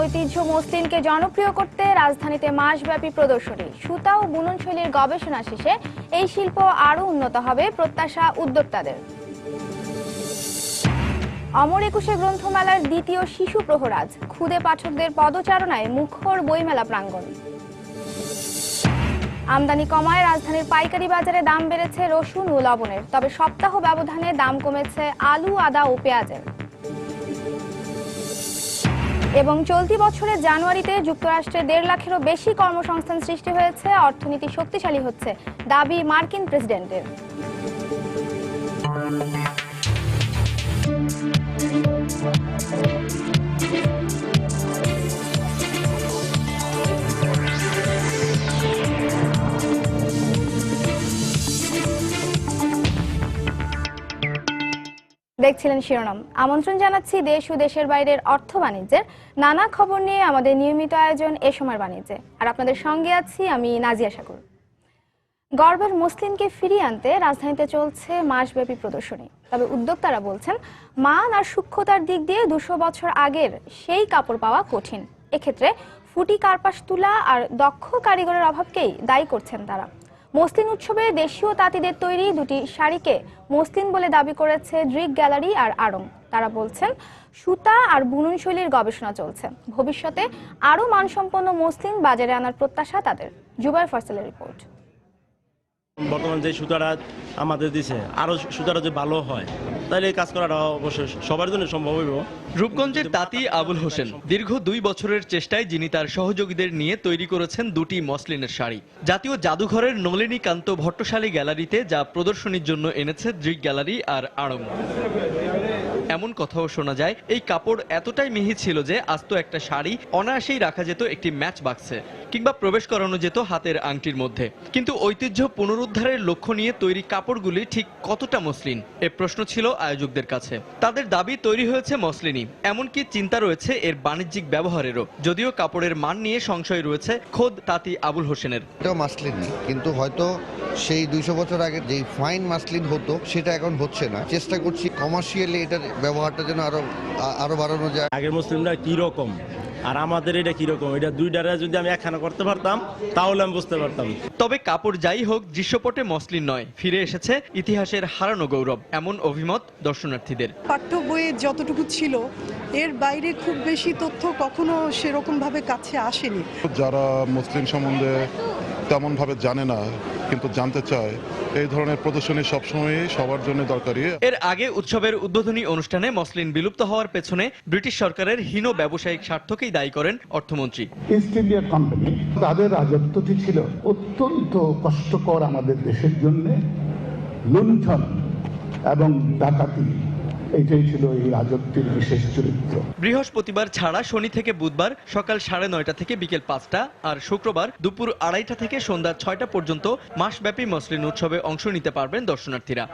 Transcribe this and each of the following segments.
ঐতিহ্য মসলিনকে জনপ্রিয় করতে রাজধানীতে মাসব্যাপী প্রদর্শনী। সুতা ও বুনন শৈলীর গবেষণা শেষে এই শিল্প আরও উন্নত হবে প্রত্যাশা উদ্যোক্তাদের। অমর একুশে গ্রন্থমেলার দ্বিতীয় শিশু প্রহরাজ, ক্ষুদে পাঠকদের পদচারণায় মুখর বইমেলা প্রাঙ্গণ। আমদানি কমায় রাজধানীর পাইকারি বাজারে দাম বেড়েছে রসুন ও লবণের, তবে সপ্তাহ ব্যবধানে দাম কমেছে আলু, আদা ও পেঁয়াজের। এবং চলতি বছরের জানুয়ারিতে যুক্তরাষ্ট্রে 1.5 লাখেরও বেশি কর্মসংস্থান সৃষ্টি হয়েছে, অর্থনীতি শক্তিশালী হচ্ছে দাবি মার্কিন প্রেসিডেন্টের। দেখছিলেন শিরোনাম। আমন্ত্রণ জানাচ্ছি দেশ ও দেশের বাইরের অর্থ বাণিজ্যের নানা খবর নিয়ে আমাদের নিয়মিত আয়োজন এ সময়ের বাণিজ্যে। আর আপনাদের সঙ্গে আছি আমি নাজিয়া সাগর। গর্বের মসলিনকে ফিরিয়ে আনতে রাজধানীতে চলছে মাসব্যাপী প্রদর্শনী। তবে উদ্যোক্তারা বলছেন, মান আর সূক্ষ্মতার দিক দিয়ে 200 বছর আগের সেই কাপড় পাওয়া কঠিন। এক্ষেত্রে ফুটি কার্পাস তুলা আর দক্ষ কারিগরের অভাবকেই দায়ী করছেন তারা। মসলিন উৎসবে দেশীয় তাঁতিদের তৈরি দুটি শাড়িকে মসলিন বলে দাবি করেছে দৃক গ্যালারি আর আড়ং। তারা বলছেন, সুতা আর বুনন শৈলীর গবেষণা চলছে, ভবিষ্যতে আরও মানসম্পন্ন মসলিন বাজারে আনার প্রত্যাশা তাদের। জুবাইর ফয়সালের রিপোর্ট। বর্তমান যে সুতারা আমাদের দিছে, আরো সুতারা যে ভালো হয়, তাহলে এই কাজ করাটা অবশ্যই সবার জন্য সম্ভব হইব। রূপগঞ্জের তাঁতি আবুল হোসেন দীর্ঘ 2 বছরের চেষ্টায় যিনি তার সহযোগীদের নিয়ে তৈরি করেছেন দুটি মসলিনের শাড়ি। জাতীয় জাদুঘরের নলিনীকান্ত ভট্টশালী গ্যালারিতে যা প্রদর্শনীর জন্য এনেছে দৃক গ্যালারি আর আড়ং। এমন কথাও শোনা যায়, এই কাপড় এতটাই মিহি ছিল যে আস্ত একটা শাড়ি অনায়াসেই রাখা যেত একটি ম্যাচ বাক্সে, কিংবা প্রবেশ করানো যেত হাতের আংটির মধ্যে। কিন্তু ঐতিহ্য পুনরুদ্ধারের লক্ষ্য নিয়ে তৈরি কাপড়গুলি ঠিক কতটা মসলিন, এ প্রশ্ন ছিল আয়োজকদের কাছে। তাদের দাবি তৈরি হয়েছে মসলিনই, এমনকি চিন্তা রয়েছে এর বাণিজ্যিক ব্যবহারেরও। যদিও কাপড়ের মান নিয়ে সংশয় রয়েছে খোদ তাঁতি আবুল হোসেনের। এটাও মাসলিনই, কিন্তু হয়তো সেই 200 বছর আগে যেই ফাইন মাসলিন হতো সেটা এখন হচ্ছে না। চেষ্টা করছি কমার্শিয়ালি এটার ব্যবহারটা যেন আরো বাড়ানো যায়। আগের মুসলিমরা কি রকম আর আমাদের এটা কি রকম, এটা দুইটারে যদি আমি একখানা করতে পারতাম তাহলে আমি বুঝতে পারতাম। তবে কাপড় যাই হোক, দৃশ্যপটে মসলিন নয়, ফিরে এসেছে ইতিহাসের হারানো গৌরব, এমন অভিমত দর্শনার্থীদের। পাঠ্য বইয়ে যতটুকু ছিল এর বাইরে খুব বেশি তথ্য কখনো সেরকম ভাবে কাছে আসেনি। যারা মুসলিম সম্বন্ধে তেমন ভাবে জানে না কিন্তু জানতে চায়, এই ধরনের প্রদর্শনী সবসময় সবার জন্য দরকারি। এর আগে উৎসবের উদ্বোধনী অনুষ্ঠানে মসলিন বিলুপ্ত হওয়ার পেছনে ব্রিটিশ সরকারের হীন ব্যবসায়িক স্বার্থকেই দায়ী করেন অর্থমন্ত্রী। ইস্ট ইন্ডিয়া কোম্পানি তাদের রাজত্বটি ছিল অত্যন্ত কষ্টকর আমাদের দেশের জন্য। লুণ্ঠন এবং ডাকাতি, এটাই ছিল এই রাজত্বের বিশেষ চরিত্র। বৃহস্পতিবার ছাড়া শনি থেকে বুধবার সকাল 9:30 থেকে বিকেল 5টা আর শুক্রবার দুপুর 2:30 থেকে সন্ধ্যা 6টা পর্যন্ত মাসব্যাপী মসলিন উৎসবে অংশ নিতে পারবেন দর্শনার্থীরা।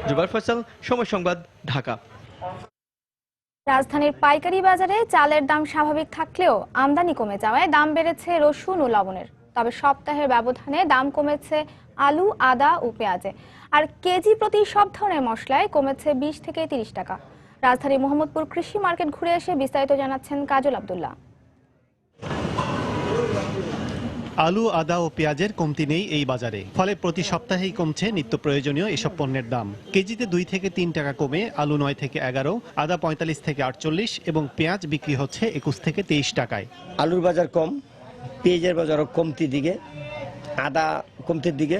জুবাইর ফয়সাল, সময় সংবাদ, ঢাকা। রাজধানীর পাইকারি বাজারে চালের দাম স্বাভাবিক থাকলেও আমদানি কমে যাওয়ায় দাম বেড়েছে রসুন ও লবণের। তবে সপ্তাহের ব্যবধানে দাম কমেছে আলু, আদা ও পেঁয়াজে। আর কেজি প্রতি সব ধরনের মশলায় কমেছে 20 থেকে 30 টাকা। রাজধানী মোহাম্মদপুর কৃষি মার্কেট ঘুরে এসে বিস্তারিত জানাচ্ছেন কাজল আব্দুল্লাহ। আলু, আদা ও পেঁয়াজের কমতি নেই এই বাজারে, ফলে প্রতি সপ্তাহেই কমছে নিত্য প্রয়োজনীয় এসব পণ্যের দাম। কেজিতে 2 থেকে 3 টাকা কমে আলু 9 থেকে 11, আদা 45 থেকে 48 এবং পেঁয়াজ বিক্রি হচ্ছে 21 থেকে 23 টাকায়। আলুর বাজার কম, পেঁয়াজের বাজারও কমতির দিকে, আদা কমতির দিকে,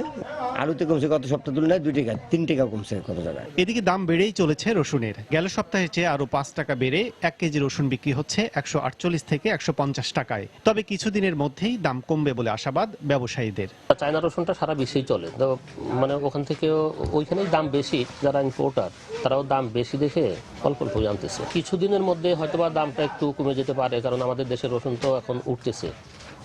আলুতে কমছে গত সপ্তাহ তুলনায় 2 টাকা 3 টাকা কমছে কত জায়গায়। এদিকে দাম বেড়েই চলেছে রসুনের। গেল সপ্তাহে চেয়ে আরো 5 টাকা বেড়ে 1 কেজি রসুন বিক্রি হচ্ছে 148 থেকে 150 টাকায়। তবে কিছুদিনের মধ্যেই দাম কমবে বলে আশাবাদ ব্যবসায়ীদের। চায়না রসুনটা সারা বিশ্বেই চলে, মানে ওখান থেকে ওইখানেই দাম বেশি। যারা ইম্পোর্টার তারাও দাম বেশি দেখে অল্প অল্প আনতেছে। কিছুদিনের মধ্যে হয়তোবা দামটা একটু কমে যেতে পারে, কারণ আমাদের দেশের রসুন তো এখন উঠতেছে,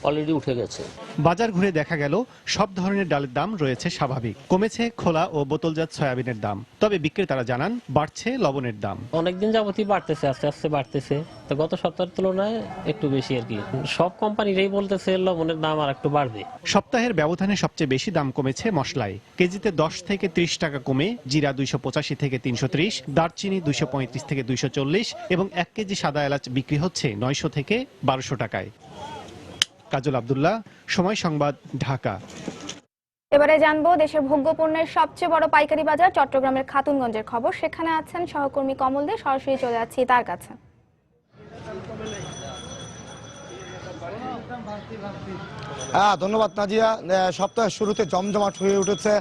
অলরেডি উঠে গেছে। বাজার ঘুরে দেখা গেল সব ধরনের ডালের দাম রয়েছে স্বাভাবিক। কমেছে খোলা ও বোতলজাত সয়াবিনের দাম, তবে বিক্রেতারা জানান বাড়ছে লবণের দাম। অনেকদিন যাবতই বাড়তেছে, আস্তে আস্তে বাড়তেছে। তো গত সপ্তাহের তুলনায় একটু বেশি আর কি। সব কোম্পানিরাই বলতেছে লবণের দাম আর একটু বাড়বে। সপ্তাহের ব্যবধানে সবচেয়ে বেশি দাম কমেছে মশলায়। কেজিতে 10 থেকে 30 টাকা কমে জিরা 285 থেকে 330, দারচিনি 235 থেকে 240 এবং 1 কেজি সাদা এলাচ বিক্রি হচ্ছে 900 থেকে 1200 টাকায়। কাজল আব্দুল্লাহ, সময় সংবাদ, ঢাকা। এবারে জানবো দেশের ভোগ্যপণ্যের সবচেয়ে বড় পাইকারি বাজার চট্টগ্রামের খাতুনগঞ্জের খবর। সেখানে আছেন সহকর্মী কমল দে, সরাসরি চলে যাচ্ছি তার কাছে। ধন্যবাদ নাজিয়া। সপ্তাহের শুরুতে জমজমাট হয়ে উঠেছে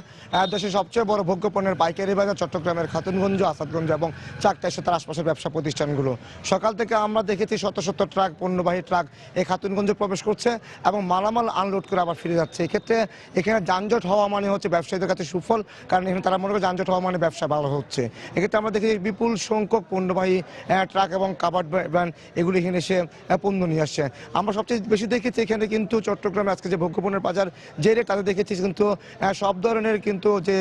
দেশের সবচেয়ে বড় ভোগ্যপণ্যের পাইকারি বাজার চট্টগ্রামের খাতুনগঞ্জ, আসাদগঞ্জ এবং চাকতাই তার আশপাশের ব্যবসা প্রতিষ্ঠানগুলো। সকাল থেকে আমরা দেখেছি শত শত ট্রাক, পণ্যবাহী ট্রাক এই খাতুনগঞ্জে প্রবেশ করছে এবং মালামাল আনলোড করে আবার ফিরে যাচ্ছে। এক্ষেত্রে এখানে যানজট হওয়া মানে হচ্ছে ব্যবসায়ীদের কাছে সুফল, কারণ এখানে তারা মনে করে যানজট হওয়া মানে ব্যবসা ভালো হচ্ছে। এক্ষেত্রে আমরা দেখেছি বিপুল সংখ্যক পণ্যবাহী ট্রাক এবং কাভার্ড ভ্যান এগুলি এখানে এসে পণ্য নিয়ে আসছে। আমরা সবচেয়ে বেশি দেখেছি এখানে কিন্তু চট্টগ্রামে আজকে যে ভোগ্যপণ্যের বাজার যে রেট তাতে দেখেছি কিন্তু সব ধরনের কিন্তু যে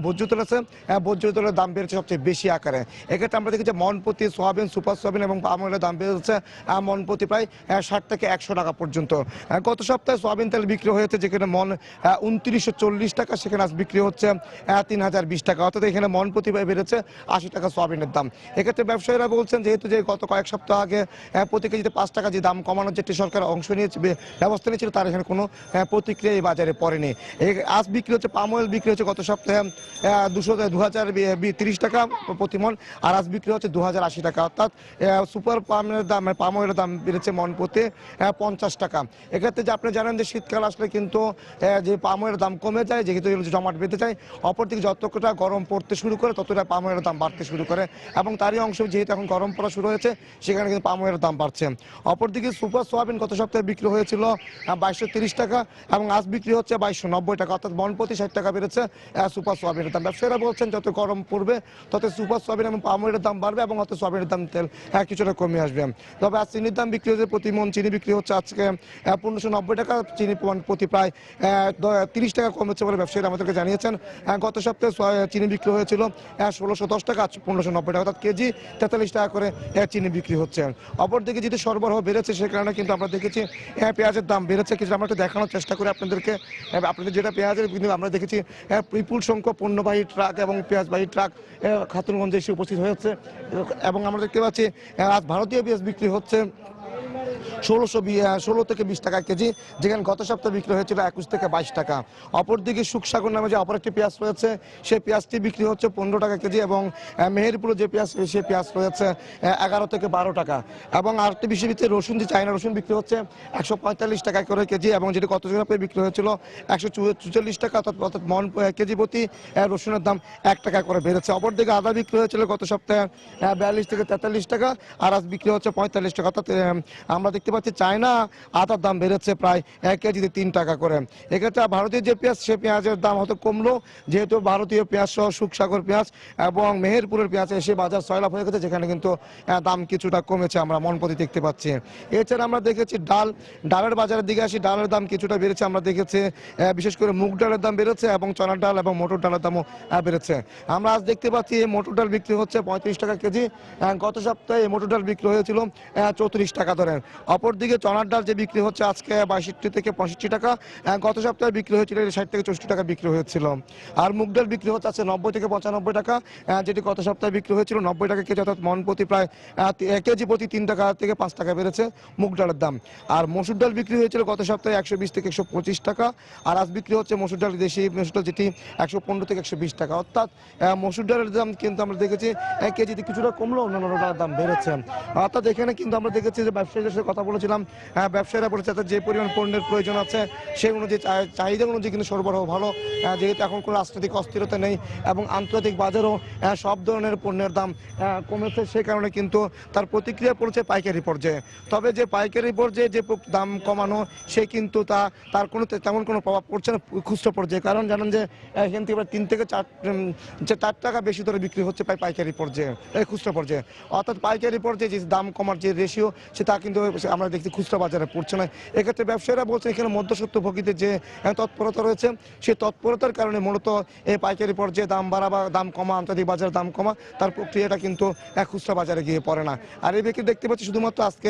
ভোজ্য তেল আছে, ভোজ্য তেলের দাম বেড়েছে সবচেয়ে বেশি আকারে। এক্ষেত্রে আমরা দেখেছি মনপ্রতি সোয়াবিন, সুপার সোয়াবিন এবং পাম অয়েলের দাম বেড়েছে মনপ্রতি প্রায় 60 থেকে 100 টাকা পর্যন্ত। গত সপ্তাহে সোয়াবিন তেল বিক্রি হয়েছে যেখানে মন 2940 টাকা, সেখানে আজ বিক্রি হচ্ছে 3020 টাকা, অর্থাৎ এখানে মন প্রতি বেড়েছে 80 টাকা সোয়াবিনের দাম। এক্ষেত্রে ব্যবসায়ীরা বলছেন যেহেতু যে গত কয়েক সপ্তাহ আগে প্রতি কেজিতে 5 টাকা যে দাম কমানোর যেটি সরকার অংশ নিয়েছে, ব্যবস্থা নিয়েছিল, তার এখানে কোনো প্রতিক্রিয়া এই বাজারে পড়েনি। আজ বিক্রি হচ্ছে পাম অয়েল বিক্রি হচ্ছে গত সপ্তাহে 2030 টাকা প্রতি মন, আর আজ বিক্রি হচ্ছে 2080 টাকা, অর্থাৎ সুপার পামের দাম, পাম অয়েলের দাম বেড়েছে মন প্রতি 50 টাকা। এক্ষেত্রে যে আপনি জানেন যে শীতকাল আসলে কিন্তু যে পাম অয়েলের দাম কমে যায়, যেহেতু জমাট বেঁধে যায়। অপরদিকে যতটা গরম পড়তে শুরু করে ততটা পাম অয়েলের দাম বাড়তে শুরু করে এবং তারই অংশ যেহেতু এখন গরম পড়া শুরু হয়েছে সেখানে কিন্তু পাম অয়েলের দাম বাড়ছে। অপরদিকে সুপার সোয়াবিন গত সপ্তাহে বিক্রি হয়েছিল 2230 টাকা এবং আজ বিক্রি হচ্ছে 2290 টাকা, অর্থাৎ মন প্রতি 60 টাকা বেড়েছে সুপার সোয়াবিনের দাম। ব্যবসায়ীরা বলছেন যত গরম পড়বে তত সুপার সোয়াবিন এবং পাম অয়েলের দাম বাড়বে এবং অত সোয়াবিনের দাম তেল কিছুটা কমে আসবে। তবে আজ চিনির দাম বিক্রি হচ্ছে, প্রতি মন চিনি বিক্রি হচ্ছে আজকে 1590 টাকা, চিনি প্রতি প্রায় 30 টাকা কমেছে বলে ব্যবসায়ীরা আমাদেরকে জানিয়েছেন। গত সপ্তাহে চিনি বিক্রি হয়েছিল 1610 টাকা, আজ 1590 টাকা, অর্থাৎ কেজি 43 টাকা করে চিনি বিক্রি হচ্ছে। অপরদিকে যদি সরবরাহ বেড়েছে সে কারণে কিন্তু আমরা দেখেছি পেঁয়াজের দাম বেড়েছে। কিছু আমরা একটু দেখানোর চেষ্টা করি আপনাদেরকে। আপনাদের যেটা পেঁয়াজের কিন্তু আমরা দেখেছি বিপুল সংখ্যক পণ্যবাহী ট্রাক এবং পেঁয়াজবাহী ট্রাক খাতুনগঞ্জে এসে উপস্থিত হয়েছে এবং আমরা দেখতে পাচ্ছি আজ ভারতীয় পেঁয়াজ বিক্রি হচ্ছে 16 থেকে 20 টাকা কেজি, যেখানে গত সপ্তাহে বিক্রি হয়েছিল 21 থেকে 22 টাকা। অপরদিকে সুখসাগর নামে যে অপর একটি পেঁয়াজ রয়েছে সেই পেঁয়াজটি বিক্রি হচ্ছে 15 টাকা কেজি এবং মেহেরপুরে যে পেঁয়াজ সেই পেঁয়াজ রয়েছে 11 থেকে 12 টাকা। এবং আরেকটি বিষয় ভিত্তিতে রসুন, যে চায়না রসুন বিক্রি হচ্ছে 145 টাকা করে কেজি এবং যেটি গত সপ্তাহে বিক্রি হয়েছিল 144 টাকা, অর্থাৎ মন কেজি প্রতি রসুনের দাম 1 টাকা করে বেড়েছে। অপরদিকে আদা বিক্রি হয়েছিল গত সপ্তাহে 42 থেকে 43 টাকা আর আজ বিক্রি হচ্ছে 45 টাকা, অর্থাৎ আমরা দেখতে পাচ্ছি চায়না আদার দাম বেড়েছে প্রায় 1 কেজিতে 3 টাকা করে। এক্ষেত্রে ভারতীয় যে পেঁয়াজ সে পেঁয়াজের দাম হয়তো কমলো, যেহেতু ভারতীয় পেঁয়াজ সহ সুখসাগর পেঁয়াজ এবং মেহেরপুরের পেঁয়াজ এসে বাজার সয়লাভ হয়ে গেছে, যেখানে কিন্তু দাম কিছুটা কমেছে আমরা মন প্রতি দেখতে পাচ্ছি। এছাড়া আমরা দেখেছি ডালের বাজারের দিকে আসি, ডালের দাম কিছুটা বেড়েছে। আমরা দেখেছি বিশেষ করে মুগ ডালের দাম বেড়েছে এবং চনার ডাল এবং মটর ডালের দামও বেড়েছে। আমরা আজ দেখতে পাচ্ছি এই মটর ডাল বিক্রি হচ্ছে 35 টাকা কেজি, গত সপ্তাহে মটর ডাল বিক্রি হয়েছিল 34 টাকা ধরেন। অপরদিকে চনার ডাল যে বিক্রি হচ্ছে আজকে 62 থেকে 65 টাকা, গত সপ্তাহে বিক্রি হয়েছিল 60 থেকে 64 টাকা বিক্রি হয়েছিল। আর মুগ ডাল বিক্রি হচ্ছে আছে 90 থেকে 95 টাকা, যেটি গত সপ্তাহে বিক্রি হয়েছিল 90 টাকা কেজি, অর্থাৎ মন প্রতি প্রায় কেজি প্রতি 3 টাকা থেকে 5 টাকা বেড়েছে মুগ ডালের দাম। আর মসুর ডাল বিক্রি হয়েছিল গত সপ্তাহে 120 থেকে 125 টাকা আর আজ বিক্রি হচ্ছে মসুর ডাল, দেশি মসুর ডাল যেটি 115 থেকে 120 টাকা, অর্থাৎ মসুর ডালের দাম কিন্তু আমরা দেখেছি কেজিতে কিছুটা কমলো, অন্যান্য ডালের দাম বেড়েছে। অর্থাৎ এখানে কিন্তু আমরা দেখেছি যে ব্যবসায়ীদের সাথে কথা বলেছিলাম, ব্যবসায়ীরা বলেছে যে পরিমাণ পণ্যের প্রয়োজন আছে সেই অনুযায়ী চাহিদা অনুযায়ী কিন্তু সরবরাহ ভালো, যেহেতু এখন কোনো রাজনৈতিক অস্থিরতা নেই এবং আন্তর্জাতিক বাজারও সব ধরনের পণ্যের দাম কমেছে, সে কারণে কিন্তু তার প্রতিক্রিয়া পড়েছে পাইকারি পর্যায়ে। তবে যে পাইকারি পর্যায়ে যে দাম কমানো সে কিন্তু তার কোনো তেমন কোনো প্রভাব পড়ছে না খুচরো পর্যায়ে, কারণ জানেন যে এখান থেকে 3 থেকে 4 টাকা বেশি ধরে বিক্রি হচ্ছে পাইকারি পর্যায়ে, খুচরো পর্যায়ে। অর্থাৎ পাইকারি পর্যায়ে যে দাম কমার যে রেশিও সে তা কিন্তু আমরা দেখছি খুচরা বাজারে পড়ছে না। এক্ষেত্রে ব্যবসায়ীরা বলছেন এখানে মধ্যস্বত্বভোগীদের যে তৎপরতা রয়েছে, সেই তৎপরতার কারণে মূলত এই পাইকারি পর্যায়ে দাম বাড়া বা দাম কমা, আন্তর্জাতিক বাজারে দাম কমা, তার প্রক্রিয়াটা কিন্তু খুচরা বাজারে গিয়ে পড়ে না। আর এই ব্যক্তি দেখতে পাচ্ছি শুধুমাত্র আজকে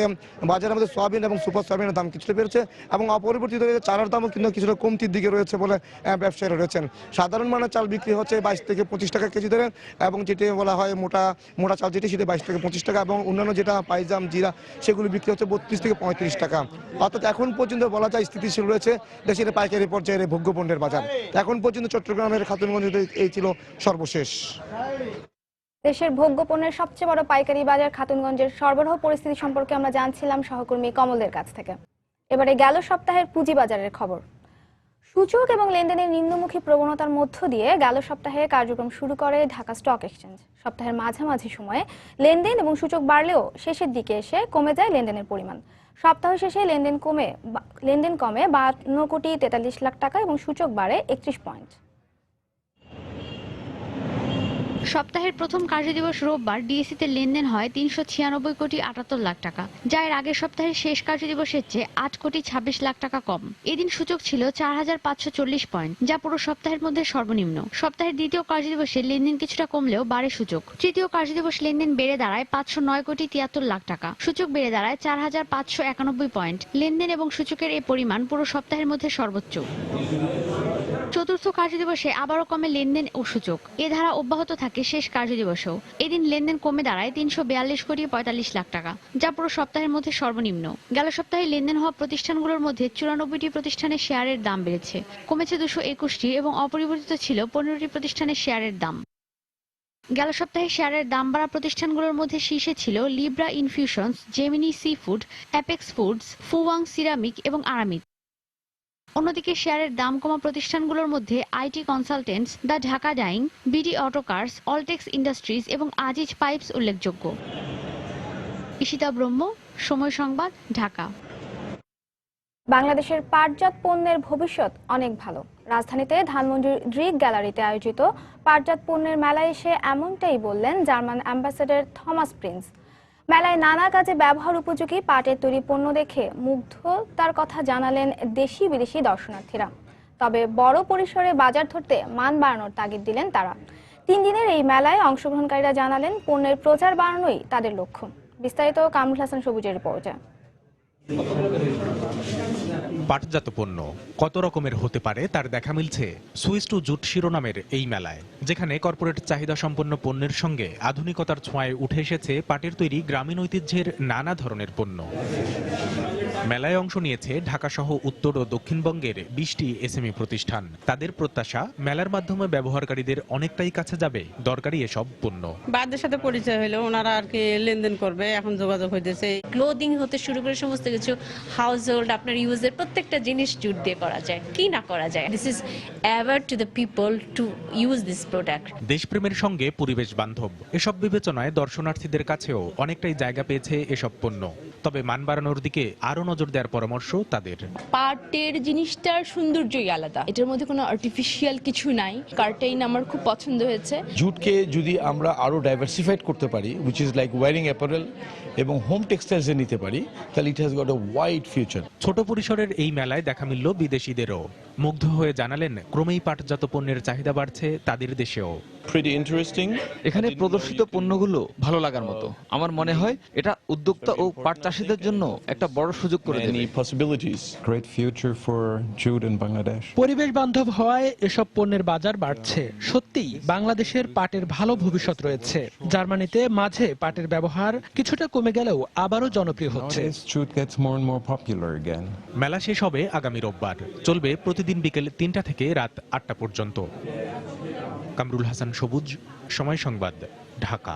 বাজারের মধ্যে সয়াবিন এবং সুপার সয়াবিনের দাম কিছুটা বেড়েছে এবং অপরিবর্তিত চালের দামও কিন্তু কিছুটা কমতির দিকে রয়েছে বলে ব্যবসায়ীরা রয়েছেন। সাধারণ মানের চাল বিক্রি হচ্ছে 22 থেকে 25 টাকা কেজি ধরে, এবং যেটি বলা হয় মোটা চাল যেটি সেটি 22 থেকে 25 টাকা, এবং অন্যান্য যেটা পাইজাম জিরা সেগুলো বিক্রি হচ্ছে 32 থেকে 35 টাকা। অর্থাৎ এখন পর্যন্ত বলা যায় স্থিতিশীল রয়েছে দেশের পাইকারি পর্যায়ের ভোগ্যপণ্যের বাজার। এখন পর্যন্ত চট্টগ্রামের খাতুনগঞ্জে এই ছিল সর্বশেষ। দেশের ভোগ্যপণ্যের সবচেয়ে বড় পাইকারি বাজার খাতুনগঞ্জের সরবরাহ পরিস্থিতি সম্পর্কে আমরা জানছিলাম সহকর্মী কমলদের কাছ থেকে। এবারে গেল সপ্তাহের পুঁজিবাজারের খবর। সূচক এবং লেনদেনের নিম্নমুখী প্রবণতার মধ্য দিয়ে গেল সপ্তাহে কার্যক্রম শুরু করে ঢাকা স্টক এক্সচেঞ্জ। সপ্তাহের মাঝামাঝি সময়ে লেনদেন এবং সূচক বাড়লেও শেষের দিকে এসে কমে যায় লেনদেনের পরিমাণ। সপ্তাহ শেষে লেনদেন কমে 52 কোটি 43 লাখ টাকা এবং সূচক বাড়ে 31 পয়েন্ট। সপ্তাহের প্রথম কার্যদিবস রোববার ডিএসইতে লেনদেন হয় 396 কোটি 78 লাখ টাকা, যা এর আগের সপ্তাহের শেষ কার্যদিবসের চেয়ে 8 কোটি 26 লাখ টাকা কম। এদিন সূচক ছিল 4540 পয়েন্ট, যা পুরো সপ্তাহের মধ্যে সর্বনিম্ন। সপ্তাহের দ্বিতীয় কার্যদিবসে লেনদেন কিছুটা কমলেও বাড়ে সূচক। তৃতীয় কার্যদিবস লেনদেন বেড়ে দাঁড়ায় 509 কোটি 73 লাখ টাকা, সূচক বেড়ে দাঁড়ায় 4591 পয়েন্ট। লেনদেন এবং সূচকের এই পরিমাণ পুরো সপ্তাহের মধ্যে সর্বোচ্চ। চতুর্থ কার্যদিবসে আবারও কমে লেনদেন ও সূচক। এ ধারা অব্যাহত থাকে শেষ কার্যদিবসেও। এদিন লেনদেন কমে দাঁড়ায় 342 কোটি 45 লাখ টাকা, যা পুরো সপ্তাহের মধ্যে সর্বনিম্ন। গেল সপ্তাহে লেনদেন হওয়া প্রতিষ্ঠানগুলোর মধ্যে 94টি প্রতিষ্ঠানের শেয়ারের দাম বেড়েছে, কমেছে 221টি এবং অপরিবর্তিত ছিল 15টি প্রতিষ্ঠানের শেয়ারের দাম। গেল সপ্তাহে শেয়ারের দাম বাড়া প্রতিষ্ঠানগুলোর মধ্যে শীর্ষে ছিল Libra Infusions, Gemini sea food, Apex foods, Fuwang ceramic এবং আরামিক। অন্যদিকে শেয়ারের দাম কমা প্রতিষ্ঠানগুলোর মধ্যে IT consultants, the Dhaka dyeing, BD autocars, Alltex industries এবং আজিজ পাইপস উল্লেখযোগ্য। ঈশিতা ব্রহ্ম, সময় সংবাদ, ঢাকা। বাংলাদেশের পাটজাত পণ্যের ভবিষ্যৎ অনেক ভালো। রাজধানীতে ধানমন্ডির ড্রিক গ্যালারিতে আয়োজিত পাটজাত পণ্যের মেলায় এসে এমনটাই বললেন জার্মান অ্যাম্বাসেডর থমাস প্রিন্স। মেলায় নানা কাজে ব্যবহার উপযোগী পাটের তৈরি পণ্য দেখে মুগ্ধতার কথা জানালেন দেশি বিদেশি দর্শনার্থীরা। তবে বড় পরিসরে বাজার ধরতে মান বাড়ানোর তাগিদ দিলেন তারা। 3 দিনের এই মেলায় অংশগ্রহণকারীরা জানালেন পণ্যের প্রচার বাড়ানোই তাদের লক্ষ্য। বিস্তারিত কামরুল হাসান সবুজের রিপোর্টে। পাটজাত পণ্য কত রকমের হতে পারে তার দেখা মিলছে সুইস টু জুট শিরোনামের এই মেলায়, যেখানে কর্পোরেট চাহিদা সম্পন্ন পণ্যের সঙ্গে আধুনিকতার ছোঁয়ায় উঠে এসেছে পাটের তৈরি গ্রামীণ ঐতিহ্যের নানা ধরনের পণ্য। মেলায় অংশ নিয়েছে ঢাকা সহ উত্তর ও দক্ষিণবঙ্গের 20টি এসএমই প্রতিষ্ঠান। তাদের প্রত্যাশা মেলার মাধ্যমে ব্যবহারকারীদের অনেকটাই কাছে যাবে দরকারি এসব পণ্য। বাদের সাথে পরিচয় হলো, ওনারা আর কি লেনদেন করবে, এখন যোগাযোগ হইতেছে। ক্লোদিং হতে শুরু করে সমস্ত কিছু হাউস হোল্ড আপনার ইউজের প্রত্যেকটা জিনিস জুট দিয়ে করা যায়, কি না করা যায়। This is ever to the people to use this product. দেশপ্রেমের সঙ্গে পরিবেশ বান্ধব এসব বিবেচনায় দর্শনার্থীদের কাছেও অনেকটাই জায়গা পেয়েছে এসব পণ্য। তবে মান বাড়ানোর দিকে আরো নজর দেওয়ার পরামর্শ তাদের। পাটের জিনিসটার সৌন্দর্যই আলাদা, এটার মধ্যে কোনো আর্টিফিশিয়াল কিছু নাই। কার্টেইন আমার খুব পছন্দ হয়েছে। জুটকে যদি আমরা আরো ডাইভার্সিফাইড করতে পারি, which is like wearing apparel এবং হোম টেক্সটাইলসে নিতে পারি, তাহলে it has got a wide future. ছোট পরিসরের এই মেলায় দেখা মিলল বিদেশিদেরও। মুগ্ধ হয়ে জানালেন ক্রমেই পাটজাত পণ্যের চাহিদা বাড়ছে তাদের দেশেও। এখানে প্রদর্শিত পণ্যগুলো ভালো লাগার মতো। আমার মনে হয় এটা উদ্যোক্তা ও পাট চাষীদের জন্য একটা বড় সুযোগ করে দেবে। পরিবেশ বান্ধব হওয়ায় এসব পণ্যের বাজার বাড়ছে। সত্যিই বাংলাদেশের পাটের ভালো ভবিষ্যৎ রয়েছে। জার্মানিতে মাঝে পাটের ব্যবহার কিছুটা কমে গেলেও আবারও জনপ্রিয় হচ্ছে। মেলা শেষ হবে আগামী রোববার, চলবে প্রতিদিন বিকেল 3টা থেকে রাত 8টা পর্যন্ত। কামরুল হাসান সবুজ, সময় সংবাদ, ঢাকা।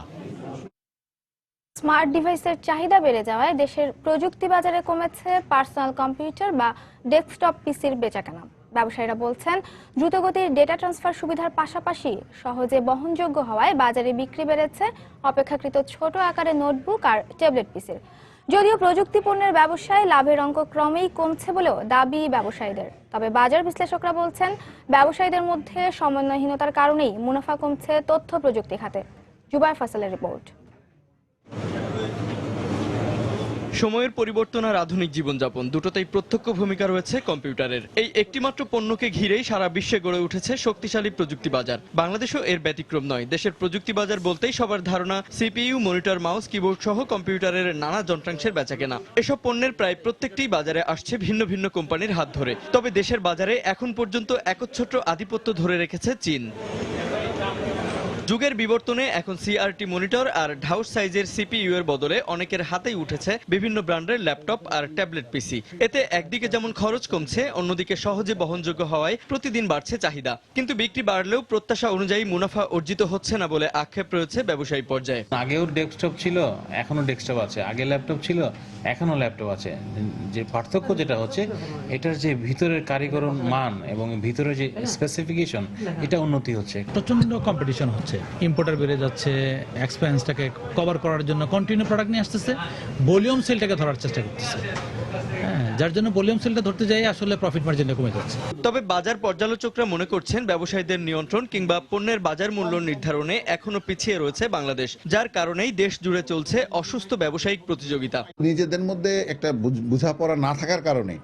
স্মার্ট ডিভাইসের চাহিদা বেড়ে যাওয়ায় দেশের প্রযুক্তি বাজারে কমেছে পার্সোনাল কম্পিউটার বা ডেস্কটপ পিসির বেচাকেনা। ব্যবসায়ীরা বলছেন দ্রুতগতির ডেটা ট্রান্সফার সুবিধার পাশাপাশি সহজে বহনযোগ্য হওয়ায় বাজারে বিক্রি বেড়েছে অপেক্ষাকৃত ছোট আকারের নোটবুক আর ট্যাবলেট পিসির। যদিও প্রযুক্তি পণ্যের ব্যবসায় লাভের অঙ্ক ক্রমেই কমছে বলেও দাবি ব্যবসায়ীদের। তবে বাজার বিশ্লেষকরা বলছেন ব্যবসায়ীদের মধ্যে সমন্বয়হীনতার কারণেই মুনাফা কমছে তথ্য প্রযুক্তি খাতে। জুবায়ের ফাসলের রিপোর্ট। সময়ের পরিবর্তন আর আধুনিক জীবনযাপন দুটোতেই প্রত্যক্ষ ভূমিকা রয়েছে কম্পিউটারের। এই একটিমাত্র পণ্যকে ঘিরেই সারা বিশ্বে গড়ে উঠেছে শক্তিশালী প্রযুক্তি বাজার। বাংলাদেশও এর ব্যতিক্রম নয়। দেশের প্রযুক্তি বাজার বলতেই সবার ধারণা সিপিইউ, মনিটর, মাউস, কিবোর্ড সহ কম্পিউটারের নানা যন্ত্রাংশের বেচাকেনা। এসব পণ্যের প্রায় প্রত্যেকটি বাজারে আসছে ভিন্ন ভিন্ন কোম্পানির হাত ধরে। তবে দেশের বাজারে এখন পর্যন্ত একচ্ছত্র আধিপত্য ধরে রেখেছে চীন। যুগের বিবর্তনে এখন সিআরটি মনিটর আর ঢাউস সাইজের সিপিইউ এর বদলে অনেকের হাতেই উঠেছে বিভিন্ন ব্র্যান্ডের ল্যাপটপ আর ট্যাবলেট পিসি। এতে একদিকে যেমন খরচ কমছে, অন্যদিকে সহজে বহনযোগ্য হওয়ায় প্রতিদিন বাড়ছে চাহিদা। কিন্তু বিক্রি বাড়লেও প্রত্যাশা অনুযায়ী মুনাফা অর্জিত হচ্ছে না বলে আক্ষেপ রয়েছে ব্যবসায়ী পর্যায়ে। আগেও ডেস্কটপ ছিল, এখনো ডেস্কটপ আছে, আগে ল্যাপটপ ছিল, এখনো ল্যাপটপ আছে। যে পার্থক্য যেটা হচ্ছে, এটার যে ভিতরের কারিগরণ মান এবং ভিতরে যে স্পেসিফিকেশন, এটা উন্নতি হচ্ছে। প্রচন্ড কম্পিটিশন হচ্ছে, ইম্পোর্টার বেড়ে যাচ্ছে, এক্সপেন্সটাকে কভার করার জন্য কন্টিনিউ প্রোডাক্ট নিয়ে আসতেছে, ভলিউম সেলটাকে ধরার চেষ্টা করতেছে। যার জন্য ভলিউম সেলটা ধরতে যাই আসলে প্রফিট মার্জিনটা কমে যাচ্ছে। তবে বাজার পর্যালোচকরা মনে করছেন ব্যবসায়ীদের নিয়ন্ত্রণ কিংবা পণ্যের বাজার মূল্য নির্ধারণে এখনো পিছিয়ে রয়েছে বাংলাদেশ, যার কারণেই দেশ জুড়ে চলছে অসুস্থ ব্যবসায়িক প্রতিযোগিতা। নিজেদের মধ্যে একটা বোঝাপড়া না থাকার কারণে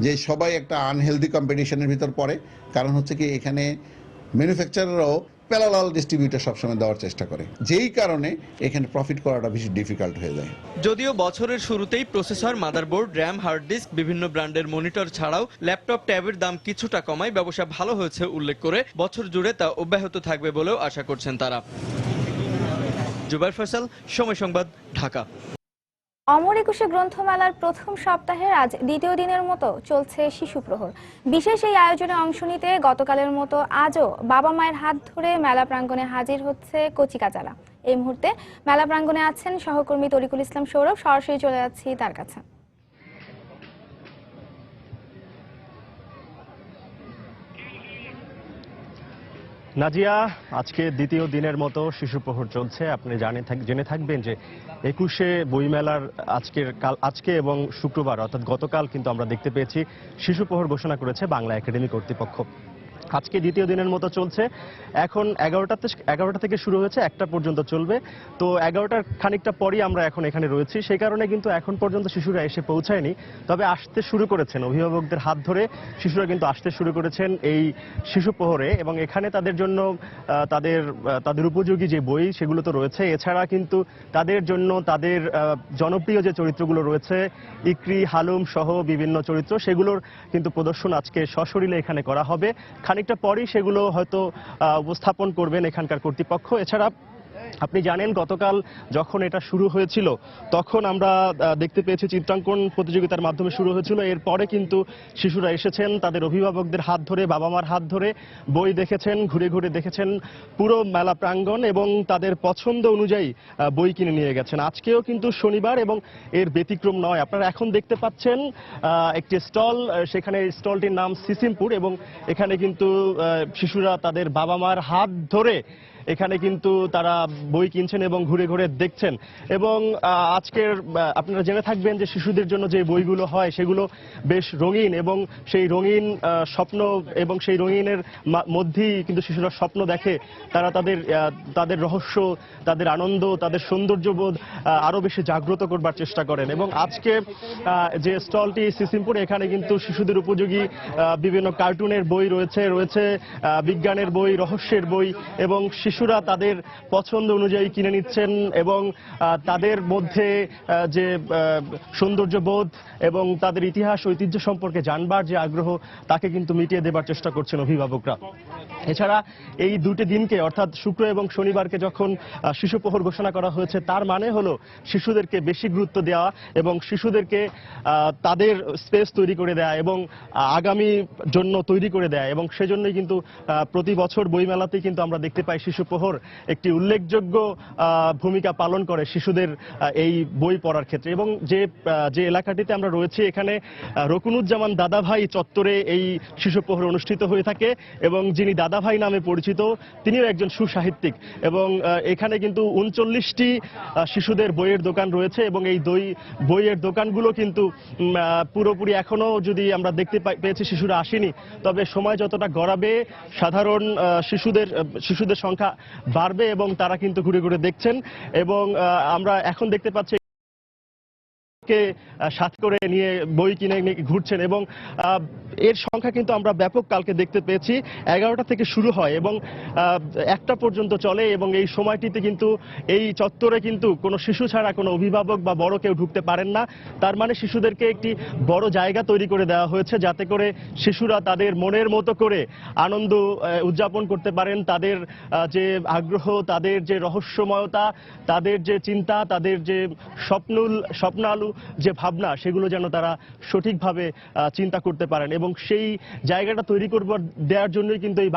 যে সবাই একটা আনহেলদি কম্পিটিশনের ভিতর পড়ে। কারণ হচ্ছে কি, এখানে ম্যানুফ্যাকচারাররাও প্যারালাল ডিস্ট্রিবিউটর সবসময় দেওয়ার চেষ্টা করে, যেই কারণে এখানে প্রফিট করাটা বেশি ডিফিকাল্ট হয়ে যায়। যদিও বছরের শুরুতেই processor, motherboard, RAM, hard disk, বিভিন্ন ব্র্যান্ডের মনিটর ছাড়াও ল্যাপটপ, ট্যাবের দাম কিছুটা কমায় ব্যবসা ভালো হয়েছে উল্লেখ করে বছর জুড়ে তা অব্যাহত থাকবে বলেও আশা করছেন তারা। জুবাইর ফয়সাল, সময় সংবাদ, ঢাকা। অমর একুশে গ্রন্থমেলার প্রথম সপ্তাহের আজ দ্বিতীয় দিনের মতো চলছে শিশু প্রহর। বিশেষ এই আয়োজনে অংশ নিতে গতকালের মতো আজও বাবা মায়ের হাত ধরে মেলা প্রাঙ্গণে হাজির হচ্ছে কচিকাচারা। এই মুহূর্তে মেলা প্রাঙ্গণে আছেন সহকর্মী তরিকুল ইসলাম সৌরভ। সরাসরি চলে যাচ্ছি তার কাছে। নাজিয়া, আজকে দ্বিতীয় দিনের মতো শিশু প্রহর চলছে। আপনি জেনে থাকবেন যে 21শে বইমেলার আজকে এবং শুক্রবার অর্থাৎ গতকাল কিন্তু আমরা দেখতে পেয়েছি শিশু প্রহর ঘোষণা করেছে বাংলা একাডেমি কর্তৃপক্ষ। আজকে দ্বিতীয় দিনের মতো চলছে। এখন 11টা থেকে শুরু হয়েছে, 1টা পর্যন্ত চলবে। তো 11টার খানিকটা পরই আমরা এখন এখানে রয়েছি, সেই কারণে কিন্তু এখন পর্যন্ত শিশুরা এসে পৌঁছায়নি। তবে আসতে শুরু করেছেন, অভিভাবকদের হাত ধরে শিশুরা কিন্তু আসতে শুরু করেছেন এই শিশু প্রহরে। এবং এখানে তাদের জন্য তাদের উপযোগী যে বই সেগুলো তো রয়েছে, এছাড়া কিন্তু তাদের জন্য তাদের জনপ্রিয় যে চরিত্রগুলো রয়েছে, ইকরি, হালুম সহ বিভিন্ন চরিত্র, সেগুলোর কিন্তু প্রদর্শন আজকে সশরীরে এখানে করা হবে। খানিকটা পরই সেগুলো হয়তো উপস্থাপন করবেন এখানকার কর্তৃপক্ষ। এছাড়া আপনি জানেন গতকাল যখন এটা শুরু হয়েছিল তখন আমরা দেখতে পেয়েছি চিত্রাঙ্কন প্রতিযোগিতার মাধ্যমে শুরু হয়েছিল। এরপরে কিন্তু শিশুরা এসেছেন তাদের অভিভাবকদের হাত ধরে, বাবা মার হাত ধরে বই দেখেছেন, ঘুরে ঘুরে দেখেছেন পুরো মেলা প্রাঙ্গণ এবং তাদের পছন্দ অনুযায়ী বই কিনে নিয়ে গেছেন। আজকেও কিন্তু শনিবার এবং এর ব্যতিক্রম নয়। আপনারা এখন দেখতে পাচ্ছেন একটি স্টল, সেখানে স্টলটির নাম সিসিমপুর এবং এখানে কিন্তু শিশুরা তাদের বাবা মার হাত ধরে এখানে কিন্তু তারা বই কিনছেন এবং ঘুরে ঘুরে দেখছেন। এবং আজকের আপনারা জেনে থাকবেন যে শিশুদের জন্য যে বইগুলো হয় সেগুলো বেশ রঙিন এবং সেই রঙিন স্বপ্ন এবং সেই রঙিনের মধ্যেই কিন্তু শিশুরা স্বপ্ন দেখে। তারা তাদের রহস্য, তাদের আনন্দ, তাদের সৌন্দর্যবোধ আরো বেশি জাগ্রত করবার চেষ্টা করেন। এবং আজকে যে স্টলটি সিসিমপুর, এখানে কিন্তু শিশুদের উপযোগী বিভিন্ন কার্টুনের বই রয়েছে বিজ্ঞানের বই, রহস্যের বই এবং শিশুরা তাদের পছন্দ অনুযায়ী কিনে নিচ্ছেন এবং তাদের মধ্যে যে সৌন্দর্যবোধ এবং তাদের ইতিহাস ঐতিহ্য সম্পর্কে জানবার যে আগ্রহ তাকে কিন্তু মিটিয়ে দেবার চেষ্টা করছেন অভিভাবকরা। এছাড়া এই দুটি দিনকে অর্থাৎ শুক্র এবং শনিবারকে যখন শিশু প্রহর ঘোষণা করা হয়েছে তার মানে হলো শিশুদেরকে বেশি গুরুত্ব দেওয়া এবং শিশুদেরকে তাদের স্পেস তৈরি করে দেয়া এবং আগামী জন্য তৈরি করে দেয়া। এবং সেজন্যই কিন্তু প্রতি বছর বইমেলাতেই কিন্তু আমরা দেখতে পাই শিশু প্রহর একটি উল্লেখযোগ্য ভূমিকা পালন করে শিশুদের এই বই পড়ার ক্ষেত্রে। এবং যে এলাকাটিতে আমরা রয়েছি এখানে রকুনুজ্জামান দাদাভাই চত্বরে এই শিশু প্রহর অনুষ্ঠিত হয়ে থাকে এবং যিনি দাদাভাই নামে পরিচিত তিনিও একজন সুসাহিত্যিক। এবং এখানে কিন্তু 39টি শিশুদের বইয়ের দোকান রয়েছে এবং এই বইয়ের দোকানগুলো কিন্তু পুরোপুরি এখনো যদি আমরা দেখতে পেয়েছি শিশুরা আসেনি, তবে সময় যতটা গড়াবে সাধারণ শিশুদের সংখ্যা বাড়বে এবং তারা কিন্তু ঘুরে ঘুরে দেখছেন। এবং আমরা এখন দেখতে পাচ্ছি কে সাথে করে নিয়ে বই কিনে নিয়ে ঘুরছেন এবং এর সংখ্যা কিন্তু আমরা ব্যাপক কালকে দেখতে পেয়েছি। 11টা থেকে শুরু হয় এবং 1টা পর্যন্ত চলে এবং এই সময়টিতে কিন্তু এই চত্বরে কিন্তু কোনো শিশু ছাড়া কোনো অভিভাবক বা বড় কেউ ঢুকতে পারেন না। তার মানে শিশুদেরকে একটি বড় জায়গা তৈরি করে দেওয়া হয়েছে যাতে করে শিশুরা তাদের মনের মতো করে আনন্দ উদযাপন করতে পারেন। তাদের যে আগ্রহ, তাদের যে রহস্যময়তা, তাদের যে চিন্তা, তাদের যে স্বপ্নালু যে ভাবনা, সেগুলো যেন তারা সঠিকভাবে চিন্তা করতে পারেন এবং সেই জায়গাটা তৈরি দেওয়ার জন্যই কিন্তু এই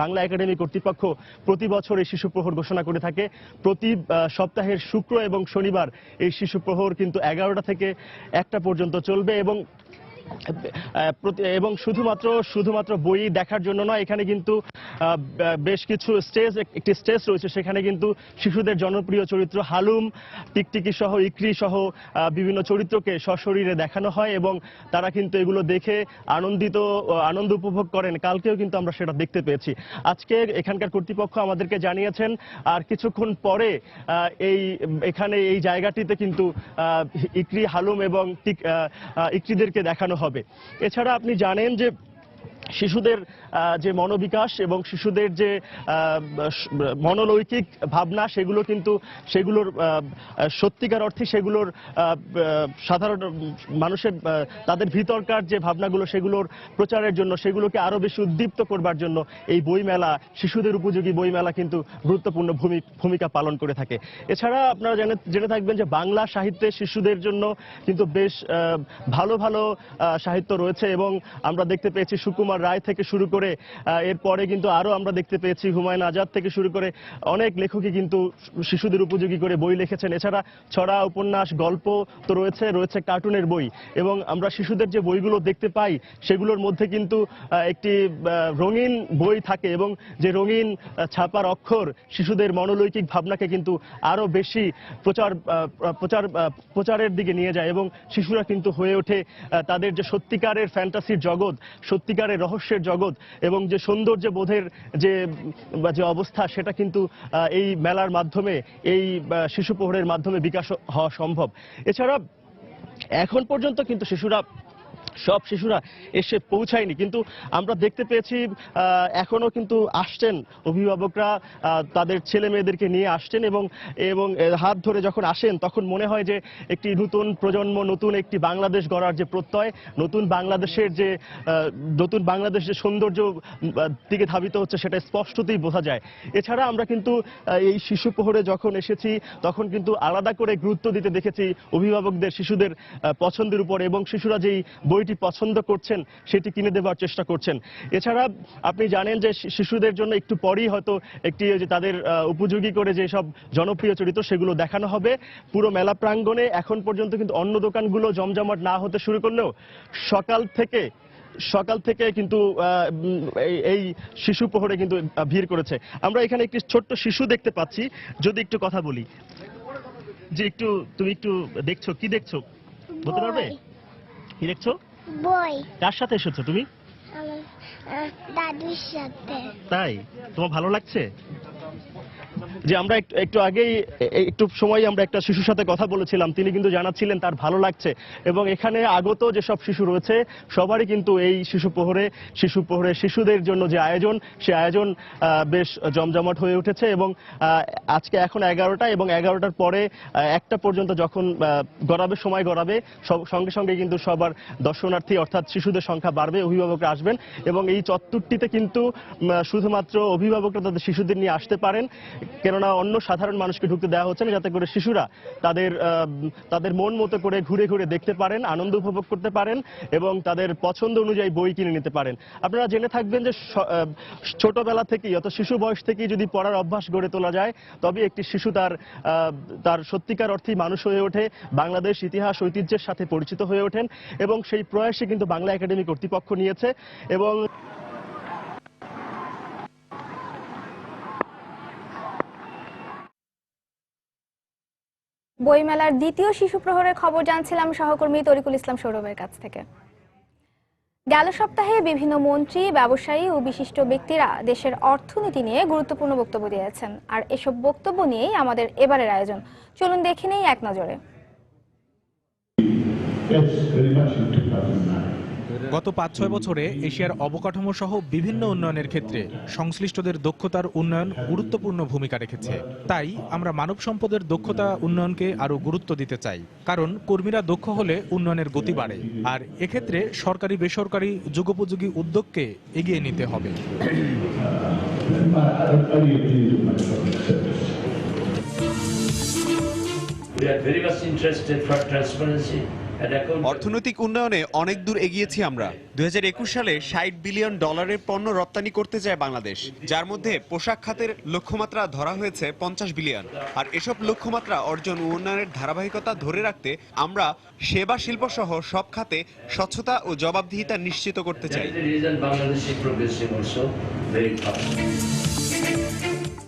বাংলা একাডেমি কর্তৃপক্ষ প্রতি বছর এই শিশু প্রহর ঘোষণা করে থাকে। প্রতি সপ্তাহের শুক্র এবং শনিবার এই শিশু প্রহর কিন্তু 11টা থেকে 1টা পর্যন্ত চলবে এবং শুধুমাত্র বই দেখার জন্য নয়, এখানে কিন্তু বেশ কিছু একটি স্টেজ রয়েছে। সেখানে কিন্তু শিশুদের জনপ্রিয় চরিত্র হালুম, টিকটিকি সহ, ইকরি সহ বিভিন্ন চরিত্রকে সশরীরে দেখানো হয় এবং তারা কিন্তু এগুলো দেখে আনন্দ উপভোগ করেন। কালকেও কিন্তু আমরা সেটা দেখতে পেয়েছি। আজকে এখানকার কর্তৃপক্ষ আমাদেরকে জানিয়েছেন আর কিছুক্ষণ পরে এখানে এই জায়গাটিতে কিন্তু ইকরি, হালুম এবং ইকরিদেরকে দেখানো হবে। এছাড়া আপনি জানেন যে শিশুদের যে মনোবিকাশ এবং শিশুদের যে মনোলৈকিক ভাবনা, সেগুলোর সত্যিকার অর্থে সেগুলোর সাধারণ মানুষের তাদের ভিতরকার যে ভাবনাগুলো, সেগুলোর প্রচারের জন্য, সেগুলোকে আরো বেশি উদ্দীপ্ত করবার জন্য এই বইমেলা, শিশুদের উপযোগী বইমেলা কিন্তু গুরুত্বপূর্ণ ভূমিকা পালন করে থাকে। এছাড়া আপনারা জেনে থাকবেন যে বাংলা সাহিত্যে শিশুদের জন্য কিন্তু বেশ ভালো সাহিত্য রয়েছে এবং আমরা দেখতে পেয়েছি সুকুমার রায় থেকে শুরু করে এরপরে কিন্তু আরো আমরা দেখতে পেয়েছি হুমায়ুন আজাদ থেকে শুরু করে অনেক লেখকই কিন্তু শিশুদের উপযোগী করে বই লিখেছেন। এছাড়া ছড়া, উপন্যাস, গল্প তো রয়েছে কার্টুনের বই এবং আমরা শিশুদের যে বইগুলো দেখতে পাই সেগুলোর মধ্যে কিন্তু একটি রঙিন বই থাকে এবং যে রঙিন ছাপার অক্ষর শিশুদের মনোলৈকিক ভাবনাকে কিন্তু আরো বেশি প্রচারের দিকে নিয়ে যায় এবং শিশুরা কিন্তু হয়ে ওঠে তাদের যে সত্যিকারের ফ্যান্টাসির জগৎ, সত্যিকারের রহস্যের জগৎ এবং যে সৌন্দর্য বোধের যে অবস্থা, সেটা কিন্তু এই মেলার মাধ্যমে, এই শিশু প্রহরের মাধ্যমে বিকাশ হওয়া সম্ভব। এছাড়া এখন পর্যন্ত কিন্তু সব শিশুরা এসে পৌঁছায়নি, কিন্তু আমরা দেখতে পেয়েছি এখনো কিন্তু আসছেন অভিভাবকরা, তাদের ছেলে মেয়েদেরকে নিয়ে আসছেন এবং হাত ধরে যখন আসেন তখন মনে হয় যে একটি নতুন প্রজন্ম, নতুন একটি বাংলাদেশ গড়ার যে প্রত্যয়, নতুন বাংলাদেশ যে সৌন্দর্য দিকে ধাবিত হচ্ছে, সেটা স্পষ্টতই বোঝা যায়। এছাড়া আমরা কিন্তু এই শিশু প্রহরে যখন এসেছি তখন কিন্তু আলাদা করে গুরুত্ব দিতে দেখেছি অভিভাবকদের শিশুদের পছন্দের উপর এবং শিশুরা যেই বইটি পছন্দ করছেন সেটি কিনে দেওয়ার চেষ্টা করছেন। এছাড়া আপনি জানেন যে শিশুদের জন্য একটু পরেই হয়তো একটি তাদের উপযোগী করে যে সব জনপ্রিয় চরিত্র সেগুলো দেখানো হবে। পুরো মেলা প্রাঙ্গণে এখন পর্যন্ত কিন্তু অন্য দোকানগুলো জমজমাট না হতে শুরু করলেও সকাল থেকে কিন্তু এই শিশু প্রহরে কিন্তু ভিড় করেছে। আমরা এখানে একটি ছোট্ট শিশু দেখতে পাচ্ছি, যদি একটু কথা বলি, যে তুমি একটু দেখছো, কি দেখছো বলতে পারবে? কি দেখছো? বই। কার সাথে এসেছো তুমি? দাদুর সাথে। তাই? তোমার ভালো লাগছে? যে আমরা একটু আগেই একটু সময় আমরা একটা শিশুর সাথে কথা বলেছিলাম, তিনি কিন্তু জানাচ্ছিলেন তার ভালো লাগছে এবং এখানে আগত যেসব শিশু রয়েছে সবারই কিন্তু এই শিশু প্রহরে শিশুদের জন্য যে আয়োজন, সে আয়োজন বেশ জমজমাট হয়ে উঠেছে এবং আজকে এখন 11টা এবং 11টার পরে 1টা পর্যন্ত যখন সময় গড়াবে সঙ্গে সঙ্গে কিন্তু সবার দর্শনার্থী অর্থাৎ শিশুদের সংখ্যা বাড়বে, অভিভাবকরা আসবেন এবং এই চত্বরটিতে কিন্তু শুধুমাত্র অভিভাবকরা তাদের শিশুদের নিয়ে আসতে পারেন, কেননা অন্য সাধারণ মানুষকে ঢুকতে দেওয়া হচ্ছে না, যাতে করে শিশুরা তাদের মন মতো করে ঘুরে ঘুরে দেখতে পারেন, আনন্দ উপভোগ করতে পারেন এবং তাদের পছন্দ অনুযায়ী বই কিনে নিতে পারেন। আপনারা জেনে থাকবেন যে ছোটবেলা থেকেই অর্থাৎ শিশু বয়স থেকেই যদি পড়ার অভ্যাস গড়ে তোলা যায় তবে একটি শিশু তার সত্যিকার অর্থেই মানুষ হয়ে ওঠে, বাংলাদেশ ইতিহাস ঐতিহ্যের সাথে পরিচিত হয়ে ওঠেন এবং সেই প্রয়াসে কিন্তু বাংলা একাডেমি কর্তৃপক্ষ নিয়েছে। এবং বইমেলার দ্বিতীয় শিশু প্রহরের খবর জানছিলাম সহকর্মী তরিকুল ইসলাম সৌরভের কাছ থেকে। গেল সপ্তাহে বিভিন্ন মন্ত্রী, ব্যবসায়ী ও বিশিষ্ট ব্যক্তিরা দেশের অর্থনীতি নিয়ে গুরুত্বপূর্ণ বক্তব্য দিয়েছেন, আর এসব বক্তব্য নিয়েই আমাদের এবারের আয়োজন। চলুন দেখে নেই এক নজরে। Yes, very much in 2009. গত 5-6 বছরে এশিয়ার অবকাঠামো সহ বিভিন্ন উন্নয়নের ক্ষেত্রে সংশ্লিষ্টদের দক্ষতার উন্নয়ন গুরুত্বপূর্ণ ভূমিকা রেখেছে। তাই আমরা মানব সম্পদের দক্ষতা উন্নয়নকে আরো গুরুত্ব দিতে চাই, কারণ কর্মীরা দক্ষ হলে উন্নয়নের গতি বাড়ে। আর এক্ষেত্রে সরকারি বেসরকারি যুগোপযোগী উদ্যোগকে এগিয়ে নিতে হবে। We are very much interested for transparency. অর্থনৈতিক উন্নয়নে অনেক দূর এগিয়েছি আমরা। 2021 সালে $60 বিলিয়ন পণ্য রপ্তানি করতে যায় বাংলাদেশ, যার মধ্যে পোশাক খাতের লক্ষ্যমাত্রা ধরা হয়েছে 50 বিলিয়ন। আর এসব লক্ষ্যমাত্রা অর্জন ও উন্নয়নের ধারাবাহিকতা ধরে রাখতে আমরা সেবা শিল্প সহ সব খাতে স্বচ্ছতা ও জবাবদিহিতা নিশ্চিত করতে চাই।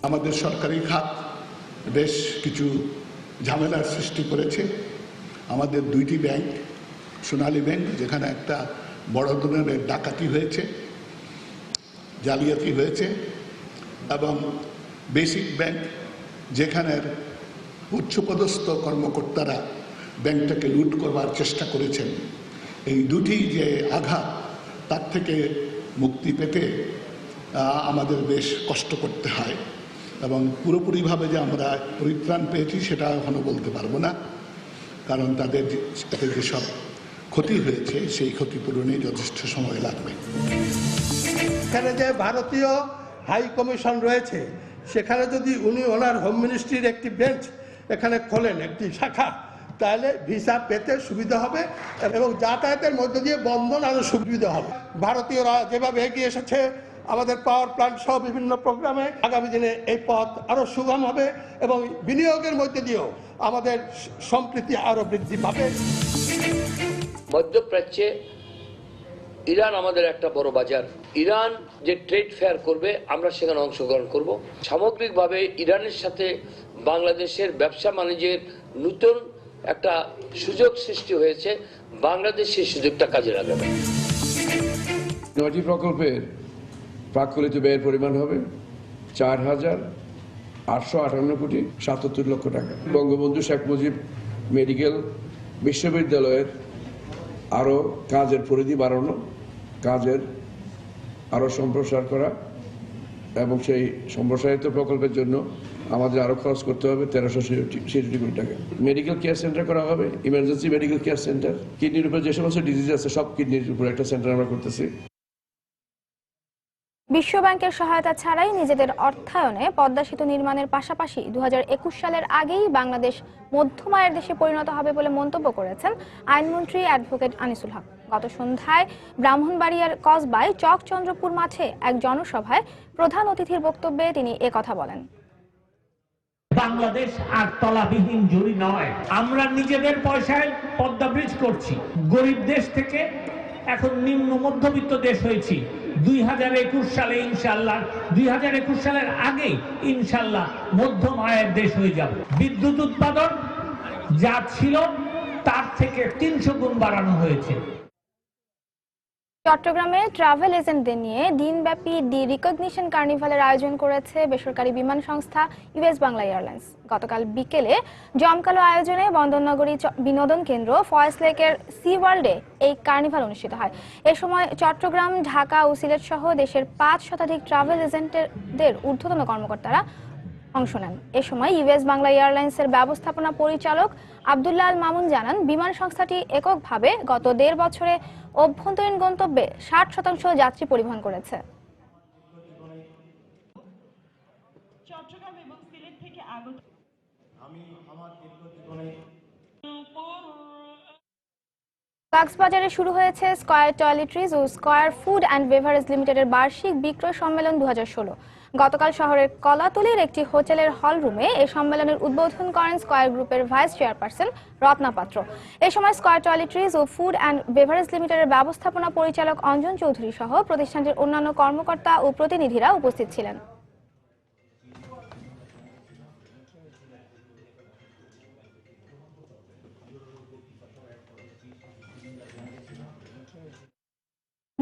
আমাদের সরকারি খাত বেশ কিছু ঝামেলার সৃষ্টি করেছে। আমাদের দুইটি ব্যাংক, সোনালী ব্যাংক যেখানে একটা বড় ধরনের ডাকাতি হয়েছে, জালিয়াতি হয়েছে, এবং বেসিক ব্যাংক যেখানের উচ্চপদস্থ কর্মকর্তারা ব্যাংকটাকে লুট করবার চেষ্টা করেছেন। এই দুটি যে আঘাত, তার থেকে মুক্তি পেতে আমাদের বেশ কষ্ট করতে হয়, এবং পুরোপুরিভাবে যে আমরা পরিত্রাণ পেয়েছি সেটা এখনও বলতে পারবো না, কারণ তাদের যেসব ক্ষতি হয়েছে সেই ক্ষতিপূরণে যথেষ্ট সময় লাগবে। এখানে যে ভারতীয় হাই কমিশন রয়েছে, সেখানে যদি উনি ওনার হোম মিনিস্ট্রির একটি বেঞ্চ এখানে খোলেন, একটি শাখা, তাহলে ভিসা পেতে সুবিধা হবে এবং যাতায়াতের মধ্য দিয়ে বন্ধন আরও সুবিধা হবে। ভারতীয়রা যেভাবে এগিয়ে এসেছে আমাদের পাওয়ার প্ল্যান্ট সহ বিভিন্ন প্রোগ্রামে, আগামী দিনে এই পথ আরও সুগম হবে এবং বিনিয়োগের মধ্যে দিয়েও আমাদের সম্প্রীতি আরও বৃদ্ধি পাবে। মধ্যপ্রাচ্যে ইরান আমাদের একটা বড় বাজার। ইরান যে ট্রেড ফেয়ার করবে আমরা সেখানে অংশগ্রহণ করব। সামগ্রিকভাবে ইরানের সাথে বাংলাদেশের ব্যবসা বাণিজ্যের নতুন একটা সুযোগ সৃষ্টি হয়েছে, বাংলাদেশ সেই সুযোগটা কাজে লাগাবে। 9টি প্রকল্পের প্রাক্কলিত ব্যয়ের পরিমাণ হবে 4,858 কোটি 77 লক্ষ টাকা। বঙ্গবন্ধু শেখ মুজিব মেডিকেল বিশ্ববিদ্যালয়ের আরও কাজের পরিধি বাড়ানো, কাজের আরও সম্প্রসার করা, এবং সেই সম্প্রসারিত প্রকল্পের জন্য আমাদের আরও খরচ করতে হবে 1366 কোটি টাকা। মেডিকেল কেয়ার সেন্টার করা হবে, ইমার্জেন্সি মেডিকেল কেয়ার সেন্টার। কিডনির উপর যে সমস্ত ডিজিজ আছে সব কিডনির উপর একটা সেন্টার আমরা করতেছি। বিশ্বব্যাংকের সহায়তা ছাড়াই নিজেদের অর্থায়নে পদ্মা সেতু নির্মাণের পাশাপাশি 2021 সালের আগেই বাংলাদেশ মধ্যম আয়ের দেশে পরিণত হবে বলে মন্তব্য করেছেন আইনমন্ত্রী অ্যাডভোকেট আনিসুল হক। গত সন্ধ্যায় ব্রাহ্মণবাড়িয়ার কসবায় চকচন্দ্রপুর মাঠে এক জনসভায় প্রধান অতিথির বক্তব্যে তিনি একথা বলেন। বাংলাদেশ আর তলাবিহীন জুড়ি নয়, আমরা নিজেদের পয়সায় পদ্মা ব্রিজ করছি। গরিব দেশ থেকে এখন নিম্ন মধ্যবিত্ত দেশ হয়েছি। 2021 সালে ইনশাআল্লাহ, 2021 সালের আগে ইনশাআল্লাহ মধ্যম আয়ের দেশ হয়ে যাব। বিদ্যুৎ উৎপাদন যা ছিল তার থেকে 300 গুণ বাড়ানো হয়েছে। চট্টগ্রামে ট্রাভেল এজেন্টদের নিয়ে দিনব্যাপী ডি রিকগনিশন কার্নিভালের আয়োজন করেছে বেসরকারি বিমান সংস্থা ইউএস বাংলা এয়ারলাইন্স। গতকাল বিকেলে জমকালো আয়োজনে বন্দরনগরী বিনোদন কেন্দ্র ফয়েজ লেকের সি ওয়ার্ল্ডে এই কার্নিভাল অনুষ্ঠিত হয়। এ সময় চট্টগ্রাম, ঢাকা ও সিলেট সহ দেশের 5 শতাধিক ট্রাভেল এজেন্টদের ঊর্ধ্বতন কর্মকর্তারা অংশ নেন। এ সময় ইউএস বাংলা এয়ারলাইন্সের ব্যবস্থাপনা পরিচালক আব্দুল্লাহ আল মামুন জানান, বিমান সংস্থাটি এককভাবে গত 1.5 বছরে অভ্যন্তরীণ গন্তব্যে 60% যাত্রী পরিবহন করেছে। কক্সবাজারে শুরু হয়েছে স্কয়ার টয়লেট্রিজ ও স্কয়ার ফুড অ্যান্ড বেভারেজ লিমিটেডের বার্ষিক বিক্রয় সম্মেলন 2016। গতকাল শহরের কলাতলির একটি হোটেলের হল রুমে এই সম্মেলনের উদ্বোধন করেন স্কয়ার গ্রুপের ভাইস চেয়ারপারসন রত্না পাত্র। এই সময় স্কয়ার টয়লেট্রিজ ও ফুড অ্যান্ড বেভারেজ লিমিটেডের ব্যবস্থাপনা পরিচালক অঞ্জন চৌধুরী সহ প্রতিষ্ঠানটির অন্যান্য কর্মকর্তা ও প্রতিনিধিরা উপস্থিত ছিলেন।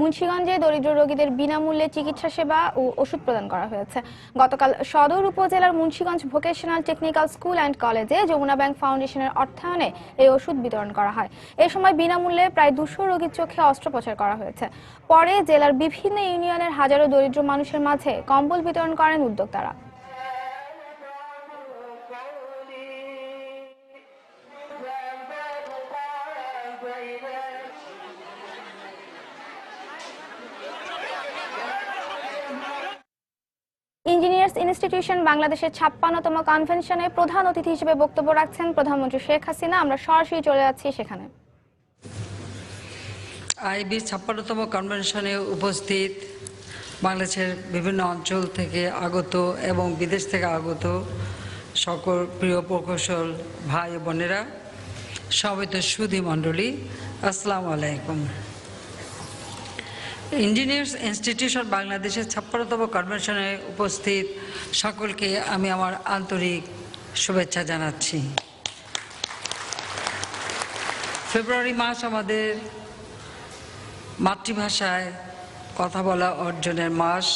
মুন্সিগঞ্জে দরিদ্র রোগীদের বিনামূল্যে চিকিৎসা সেবা ও ওষুধ প্রদান করা হয়েছে। গতকাল সদর উপজেলার Munshiganj vocational technical school and কলেজে যমুনা ব্যাংক ফাউন্ডেশনের অর্থায়নে এই ওষুধ বিতরণ করা হয়। এ সময় বিনামূল্যে প্রায় 200 রোগীর চোখে অস্ত্রোপচার করা হয়েছে। পরে জেলার বিভিন্ন ইউনিয়নের হাজারো দরিদ্র মানুষের মাঝে কম্বল বিতরণ করেন উদ্যোক্তারা। ইঞ্জিনিয়ার্স ইনস্টিটিউশন বাংলাদেশের 56তম কনভেনশনে প্রধান অতিথি হিসেবে বক্তব্য রাখছেন প্রধানমন্ত্রী শেখ হাসিনা। আমরা সরাসরি চলে যাচ্ছি সেখানে। আইবি 56তম কনভেনশনে উপস্থিত বাংলাদেশের বিভিন্ন অঞ্চল থেকে আগত এবং বিদেশ থেকে আগত সকল প্রিয় প্রকৌশল ভাই বোনেরা, সমবেত সুধী মণ্ডলী, আসসালামু আলাইকুম। ইঞ্জিনিয়ার্স ইনস্টিটিউশন বাংলাদেশের 56তম কনভেনশনে উপস্থিত সকলকে আমি আমার আন্তরিক শুভেচ্ছা জানাচ্ছি। ফেব্রুয়ারি মাস আমাদের মাতৃভাষায় কথা বলা অর্জনের মাস।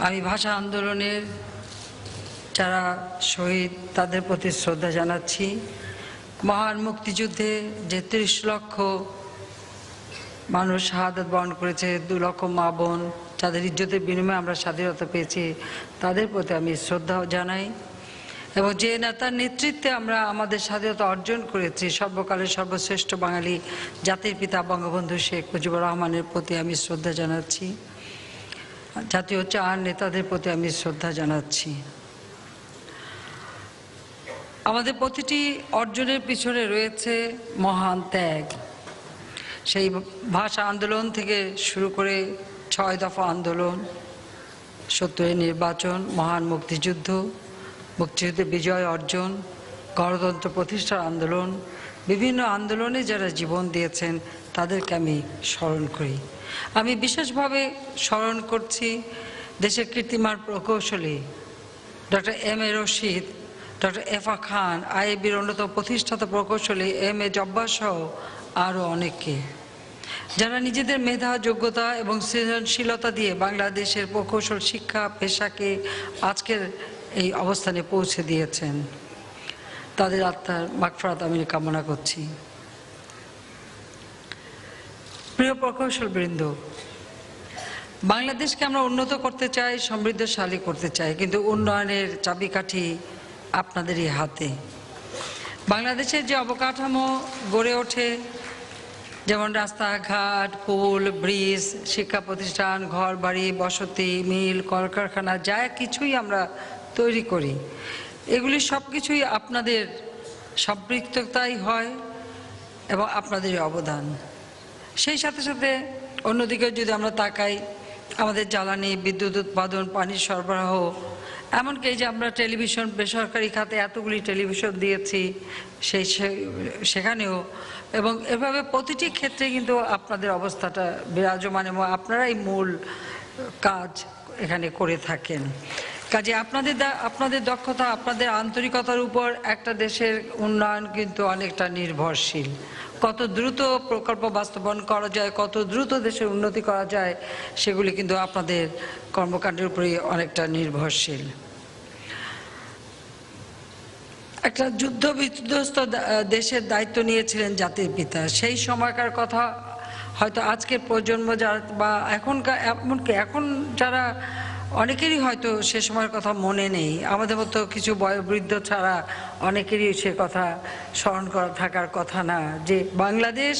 আমি ভাষা আন্দোলনের যারা শহীদ তাদের প্রতি শ্রদ্ধা জানাচ্ছি। মহান মুক্তিযুদ্ধে যে 30 লক্ষ মানুষ শাহাদাত বরণ করেছে, 2 লক্ষ মা বোন যাদের ইজ্জতের বিনিময়ে আমরা স্বাধীনতা পেয়েছি, তাদের প্রতি আমি শ্রদ্ধা জানাই। এবং যে নেতার নেতৃত্বে আমরা আমাদের স্বাধীনতা অর্জন করেছি, সর্বকালের সর্বশ্রেষ্ঠ বাঙালি জাতির পিতা বঙ্গবন্ধু শেখ মুজিবুর রহমানের প্রতি আমি শ্রদ্ধা জানাচ্ছি। জাতীয় 4 নেতাদের প্রতি আমি শ্রদ্ধা জানাচ্ছি। আমাদের প্রতিটি অর্জনের পিছনে রয়েছে মহান ত্যাগ। সেই ভাষা আন্দোলন থেকে শুরু করে 6 দফা আন্দোলন, 70-এর নির্বাচন, মহান মুক্তিযুদ্ধ, মুক্তিযুদ্ধে বিজয় অর্জন, গণতন্ত্র প্রতিষ্ঠার আন্দোলন, বিভিন্ন আন্দোলনে যারা জীবন দিয়েছেন তাদেরকে আমি স্মরণ করি। আমি বিশেষভাবে স্মরণ করছি দেশের কীর্তিমান প্রকৌশলী doctor M A Rashid, doctor এফা খান, আইএবির অন্যতম প্রতিষ্ঠাতা প্রকৌশলী এম এ জব্বার সহ আরও অনেককে, যারা নিজেদের মেধা, যোগ্যতা এবং সৃজনশীলতা দিয়ে বাংলাদেশের প্রকৌশল শিক্ষা পেশাকে আজকের এই অবস্থানে পৌঁছে দিয়েছেন। তাদের আত্মার মাগফিরাত আমি কামনা করছি। প্রিয় প্রকৌশলবৃন্দ, বাংলাদেশকে আমরা উন্নত করতে চাই, সমৃদ্ধশালী করতে চাই, কিন্তু উন্নয়নের চাবিকাঠি আপনাদেরই হাতে। বাংলাদেশের যে অবকাঠামো গড়ে ওঠে, যেমন রাস্তাঘাট, পুল, ব্রিজ, শিক্ষা প্রতিষ্ঠান, ঘর বাড়ি, বসতি, মিল, কলকারখানা, যা কিছুই আমরা তৈরি করি, এগুলি সব কিছুই আপনাদের সম্পৃক্ততাই হয় এবং আপনাদেরই অবদান। সেই সাথে সাথে অন্যদিকে যদি আমরা তাকাই, আমাদের জ্বালানি, বিদ্যুৎ উৎপাদন, পানির সরবরাহ, এমনকি এই যে আমরা টেলিভিশন, বেসরকারি খাতে এতগুলি টেলিভিশন দিয়েছি সেখানেও, এবং এভাবে প্রতিটি ক্ষেত্রে কিন্তু আপনাদের অবস্থাটা বিরাজমান এবং আপনারাই মূল কাজ এখানে করে থাকেন। কাজে আপনাদের দক্ষতা, আপনাদের আন্তরিকতার উপর একটা দেশের উন্নয়ন কিন্তু অনেকটা নির্ভরশীল। কত দ্রুত প্রকল্প বাস্তবায়ন করা যায়, কত দ্রুত দেশের উন্নতি করা যায়, সেগুলি কিন্তু আপনাদের কর্মকাণ্ডের উপরেই অনেকটা নির্ভরশীল। একটা যুদ্ধ বিধ্বস্ত দেশের দায়িত্ব নিয়েছিলেন জাতির পিতা। সেই সময়কার কথা হয়তো আজকের প্রজন্ম যারা বা এখনকার, এমনকি এখন যারা অনেকেরই হয়তো সে সময়ের কথা মনে নেই। আমাদের মতো কিছু বয়োবৃদ্ধ ছাড়া অনেকেরই সে কথা স্মরণ করা থাকার কথা না, যে বাংলাদেশ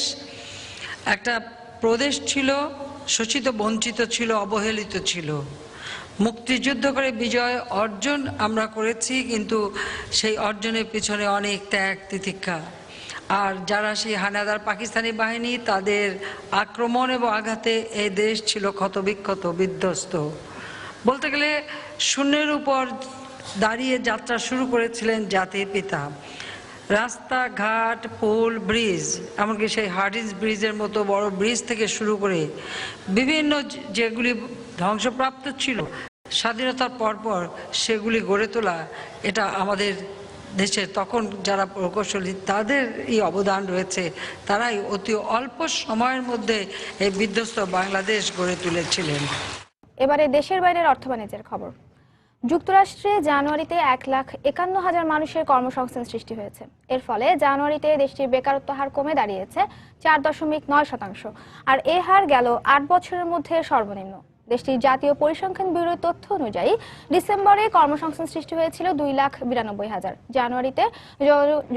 একটা প্রদেশ ছিল, শোষিত, বঞ্চিত ছিল, অবহেলিত ছিল। মুক্তিযুদ্ধ করে বিজয় অর্জন আমরা করেছি, কিন্তু সেই অর্জনের পিছনে অনেক ত্যাগ তিতিক্ষা। আর যারা সেই হানাদার পাকিস্তানি বাহিনী, তাদের আক্রমণ এবং আঘাতে এই দেশ ছিল ক্ষতবিক্ষত, বিধ্বস্ত। বলতে গেলে শূন্যের উপর দাঁড়িয়ে যাত্রা শুরু করেছিলেন জাতির পিতা। রাস্তাঘাট, পুল, ব্রিজ, এমনকি সেই হার্ডিঞ্জ ব্রিজের মতো বড় ব্রিজ থেকে শুরু করে বিভিন্ন যেগুলি ধ্বংসপ্রাপ্ত ছিল স্বাধীনতার পরপর, সেগুলি গড়ে তোলা, এটা আমাদের দেশের তখন যারা প্রকৌশলী তাদের এই অবদান রয়েছে, তারাই অতি অল্প সময়ের মধ্যে এই বিধ্বস্ত বাংলাদেশ গড়ে তুলেছিলেন। এবারে দেশের বাইরের অর্থ বাণিজ্যের খবর। যুক্তরাষ্ট্রে জানুয়ারিতে 1,51,000 মানুষের কর্মসংস্থান সৃষ্টি হয়েছে। এর ফলে জানুয়ারিতে দেশটির বেকারত্ব হার কমে দাঁড়িয়েছে 4.9%, আর এ হার গেল 8 বছরের মধ্যে সর্বনিম্ন। দেশটির জাতীয় পরিসংখ্যান ব্যুরোর তথ্য অনুযায়ী ডিসেম্বরে কর্মসংস্থান সৃষ্টি হয়েছিল 2,92,000। জানুয়ারিতে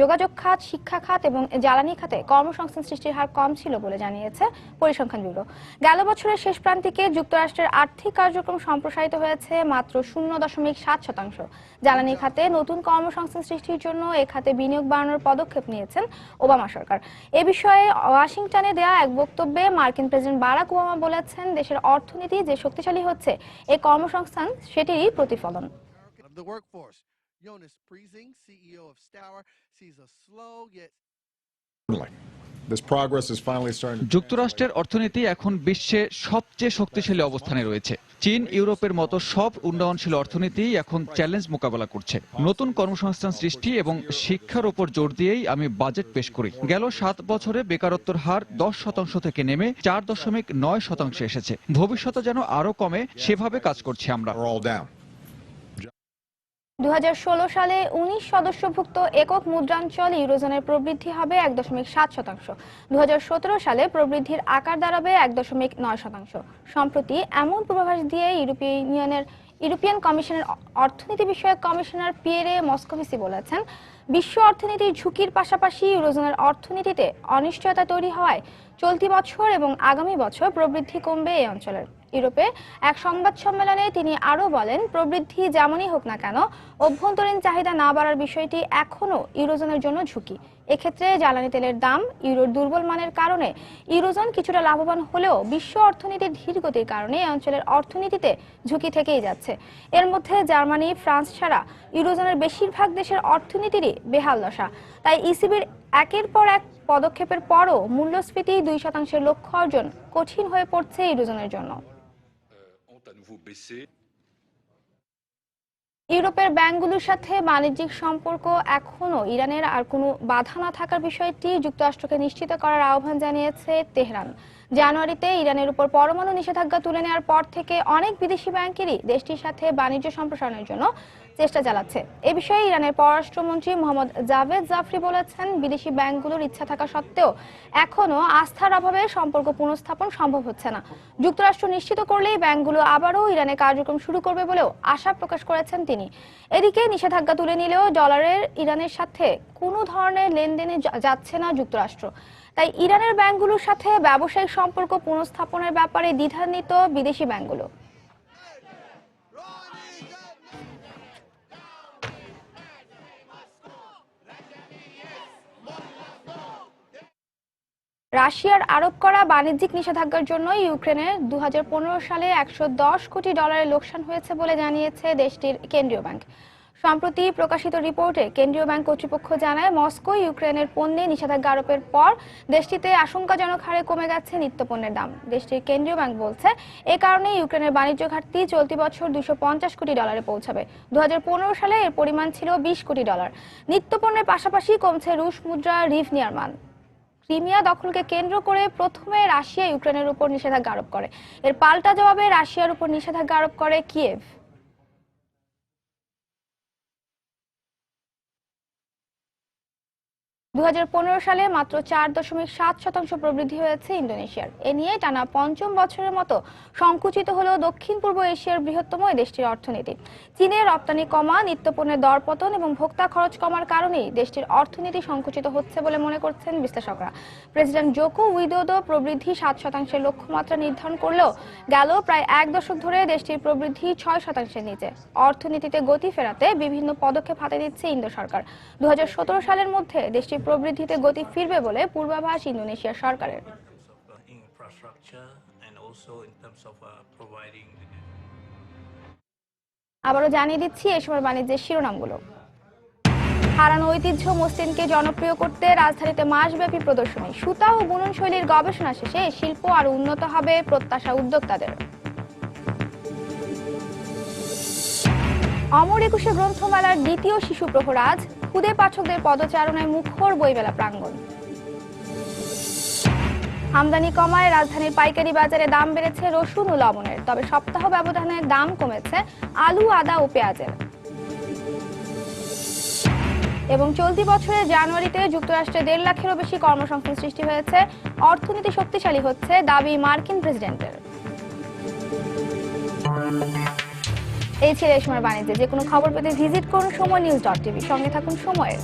যোগাযোগ খাত, শিক্ষা খাত এবং জ্বালানি খাতে কর্মসংস্থান সৃষ্টির হার কম ছিল বলে জানিয়েছে পরিসংখ্যান ব্যুরো। গেল বছরের শেষ প্রান্তিকে যুক্তরাষ্ট্রের আর্থিক কার্যক্রম সম্প্রসারিত হয়েছে মাত্র 0.7%। জ্বালানি খাতে নতুন কর্মসংস্থান সৃষ্টির জন্য এ খাতে বিনিয়োগ বাড়ানোর পদক্ষেপ নিয়েছেন ওবামা সরকার। এ বিষয়ে ওয়াশিংটনে দেয়া এক বক্তব্যে মার্কিন প্রেসিডেন্ট বারাক ওবামা বলেছেন, দেশের অর্থনীতি যে শক্তিশালী হচ্ছে এই কর্মসংস্থান সেটিরই প্রতিফলন। যুক্তরাষ্ট্রের অর্থনীতি এখন বিশ্বে সবচেয়ে শক্তিশালী অবস্থানে রয়েছে। চীন, ইউরোপের মতো সব উন্নয়নশীল অর্থনীতি এখন চ্যালেঞ্জ মোকাবেলা করছে। নতুন কর্মসংস্থান সৃষ্টি এবং শিক্ষার উপর জোর দিয়েই আমি বাজেট পেশ করি। গেল 7 বছরে বেকারত্বের হার 10% থেকে নেমে 4.9% এসেছে। ভবিষ্যতে যেন আরো কমে সেভাবে কাজ করছি আমরা। 2016 সালে 19 সদস্যভুক্ত একক মুদ্রাঞ্চল ইউরোজোনের প্রবৃদ্ধি হবে 1.7%। 2017 সালে প্রবৃদ্ধির আকার দাঁড়াবে 1.9%। সম্প্রতি এমন পূর্বাভাস দিয়ে ইউরোপিয়ান কমিশনের অর্থনীতি বিষয়ক কমিশনার পিয়েরে মস্কোভিসি বলেছেন, বিশ্ব অর্থনীতির ঝুঁকির পাশাপাশি ইউরোজোনের অর্থনীতিতে অনিশ্চয়তা তৈরি হওয়ায় চলতি বছর এবং আগামী বছর প্রবৃদ্ধি কমবে এই অঞ্চলের। ইউরোপে এক সংবাদ সম্মেলনে তিনি আরও বলেন, প্রবৃদ্ধি যেমনই হোক না কেন অভ্যন্তরীণ চাহিদা না বাড়ার বিষয়টি এখনও ইউরোজোনের জন্য ঝুঁকি। এক্ষেত্রে জ্বালানি তেলের দাম ইউরোর দুর্বল মানের কারণে ইউরোজোন কিছুটা লাভবান হলেও বিশ্ব অর্থনীতির ধীরগতির কারণে এই অঞ্চলের অর্থনীতিতে ঝুঁকি থেকেই যাচ্ছে। এর মধ্যে জার্মানি, ফ্রান্স ছাড়া ইউরোজোনের বেশিরভাগ দেশের অর্থনীতিরই বেহাল দশা। তাই ইসিবির একের পর এক পদক্ষেপের পরও মূল্যস্ফীতি 2% লক্ষ্য অর্জন কঠিন হয়ে পড়ছে ইউরোজোনের জন্য। ইউরোপের ব্যাংকগুলোর সাথে বাণিজ্যিক সম্পর্ক এখনো ইরানের আর কোনো বাধা না থাকার বিষয়টি যুক্তরাষ্ট্রকে নিশ্চিত করার আহ্বান জানিয়েছে তেহরান। জানুয়ারিতে ইরানের উপর পরমাণু নিষেধাজ্ঞা তুলে নেওয়ার পর থেকে অনেক বিদেশি ব্যাংকেরই দেশটির সাথে বাণিজ্য সম্প্রসারণের জন্য চেষ্টা চালাচ্ছে। এ বিষয়ে ইরানের পররাষ্ট্রমন্ত্রী মোহাম্মদ জাভেদ জাফরি বলেছেন, বিদেশি ব্যাংকগুলোর ইচ্ছা থাকা সত্ত্বেও এখনো আস্থার অভাবে সম্পর্ক পুনঃস্থাপন সম্ভব হচ্ছে না। যুক্তরাষ্ট্র নিশ্চিত করলেই ব্যাংকগুলো আবারও ইরানে কার্যক্রম শুরু করবে বলেও আশা প্রকাশ করেছেন তিনি। এদিকে নিষেধাজ্ঞা তুলে নিলেও ডলারের ইরানের সাথে কোনো ধরনের লেনদেনে যাচ্ছে না যুক্তরাষ্ট্র। তাই ইরানের ব্যাংকগুলোর সাথে ব্যবসায়িক সম্পর্ক পুনঃস্থাপনের ব্যাপারে দ্বিধান্বিত বিদেশি ব্যাংকগুলো। রাশিয়ার আরোপ করা বাণিজ্যিক নিষেধাজ্ঞার জন্য ইউক্রেনের 2015 সালে $110 কোটি লোকসান হয়েছে বলে জানিয়েছে দেশটির কেন্দ্রীয় ব্যাংক। সম্প্রতি প্রকাশিত রিপোর্টে কেন্দ্রীয় ব্যাংক কর্তৃপক্ষ জানায়, মস্কো ইউক্রেনের পণ্যে নিষেধাজ্ঞা আরোপের পর দেশটিতে আশঙ্কাজনক হারে কমে গেছে নিত্যপণ্যের দাম। দেশটির কেন্দ্রীয় ব্যাংক বলছে, এ কারণে ইউক্রেনের বাণিজ্য ঘাটতি চলতি বছর $250 কোটি পৌঁছাবে। 2015 সালে এর পরিমাণ ছিল $20 কোটি। নিত্যপণ্যের পাশাপাশি কমছে রুশ মুদ্রা রিভনিয়ার মান। ক্রিমিয়া দখলকে কেন্দ্র করে প্রথমে রাশিয়া ইউক্রেনের উপর নিষেধাজ্ঞা আরোপ করে, এর পাল্টা জবাবে রাশিয়ার উপর নিষেধাজ্ঞা আরোপ করে কিয়েভ। 2015 সালে মাত্র 4.7% প্রবৃদ্ধি হয়েছে ইন্দোনেশিয়ার। এ নিয়ে টানা পঞ্চম বছরের মতো সংকুচিত হলেও দক্ষিণ পূর্ব এশিয়ার বৃহত্তম এই দেশটির অর্থনীতি। চীনের রপ্তানি কমা, নিত্যপণ্যের দরপতন এবং ভোক্তা খরচ কমার কারণেই দেশটির অর্থনীতি সংকুচিত হচ্ছে বলে মনে করছেন বিশ্লেষকরা। প্রেসিডেন্ট জোকো উইদোদো প্রবৃদ্ধি 7% লক্ষ্যমাত্রা নির্ধারণ করলেও গেল প্রায় 1 দশক ধরে দেশটির প্রবৃদ্ধি 6%-এর নিচে। অর্থনীতিতে গতি ফেরাতে বিভিন্ন পদক্ষেপ হাতে নিচ্ছে ইন্দো সরকার। 2017 সালের মধ্যে দেশটির প্রবৃদ্ধিতে গতি ফিরবে বলে পূর্বাভাস ইন্দোনেশিয়া সরকারের। আবারও জানিয়ে দিচ্ছি এই সময় বাণিজ্যের শিরোনামগুলো। হারানো ঐতিহ্য মসলিনকে জনপ্রিয় করতে রাজধানীতে মাসব্যাপী প্রদর্শনী। সুতা ও বুনন শৈলীর গবেষণা শেষে শিল্প আরো উন্নত হবে, প্রত্যাশা উদ্যোক্তাদের। অমর একুশে গ্রন্থমেলার দ্বিতীয় শিশু প্রহর আজ। খুদে পাঠকদের পদচারণায় মুখর বইমেলা প্রাঙ্গণ। আমদানি কমায় রাজধানীর পাইকারি বাজারে দাম বেড়েছে রসুন ও লবণের, তবে সপ্তাহ ব্যবধানে দাম কমেছে আলু, আদা ও পেঁয়াজের। এবং চলতি বছরের জানুয়ারিতে যুক্তরাষ্ট্রে 1.5 লাখেরও বেশি কর্মসংস্থান সৃষ্টি হয়েছে, অর্থনীতি শক্তিশালী হচ্ছে দাবি মার্কিন প্রেসিডেন্টের। এই ছিল এই সময়ের বাণিজ্যে। যে কোনো খবর পেতে ভিজিট করুন সময় নিউজ.tv। সঙ্গে থাকুন সময়ের।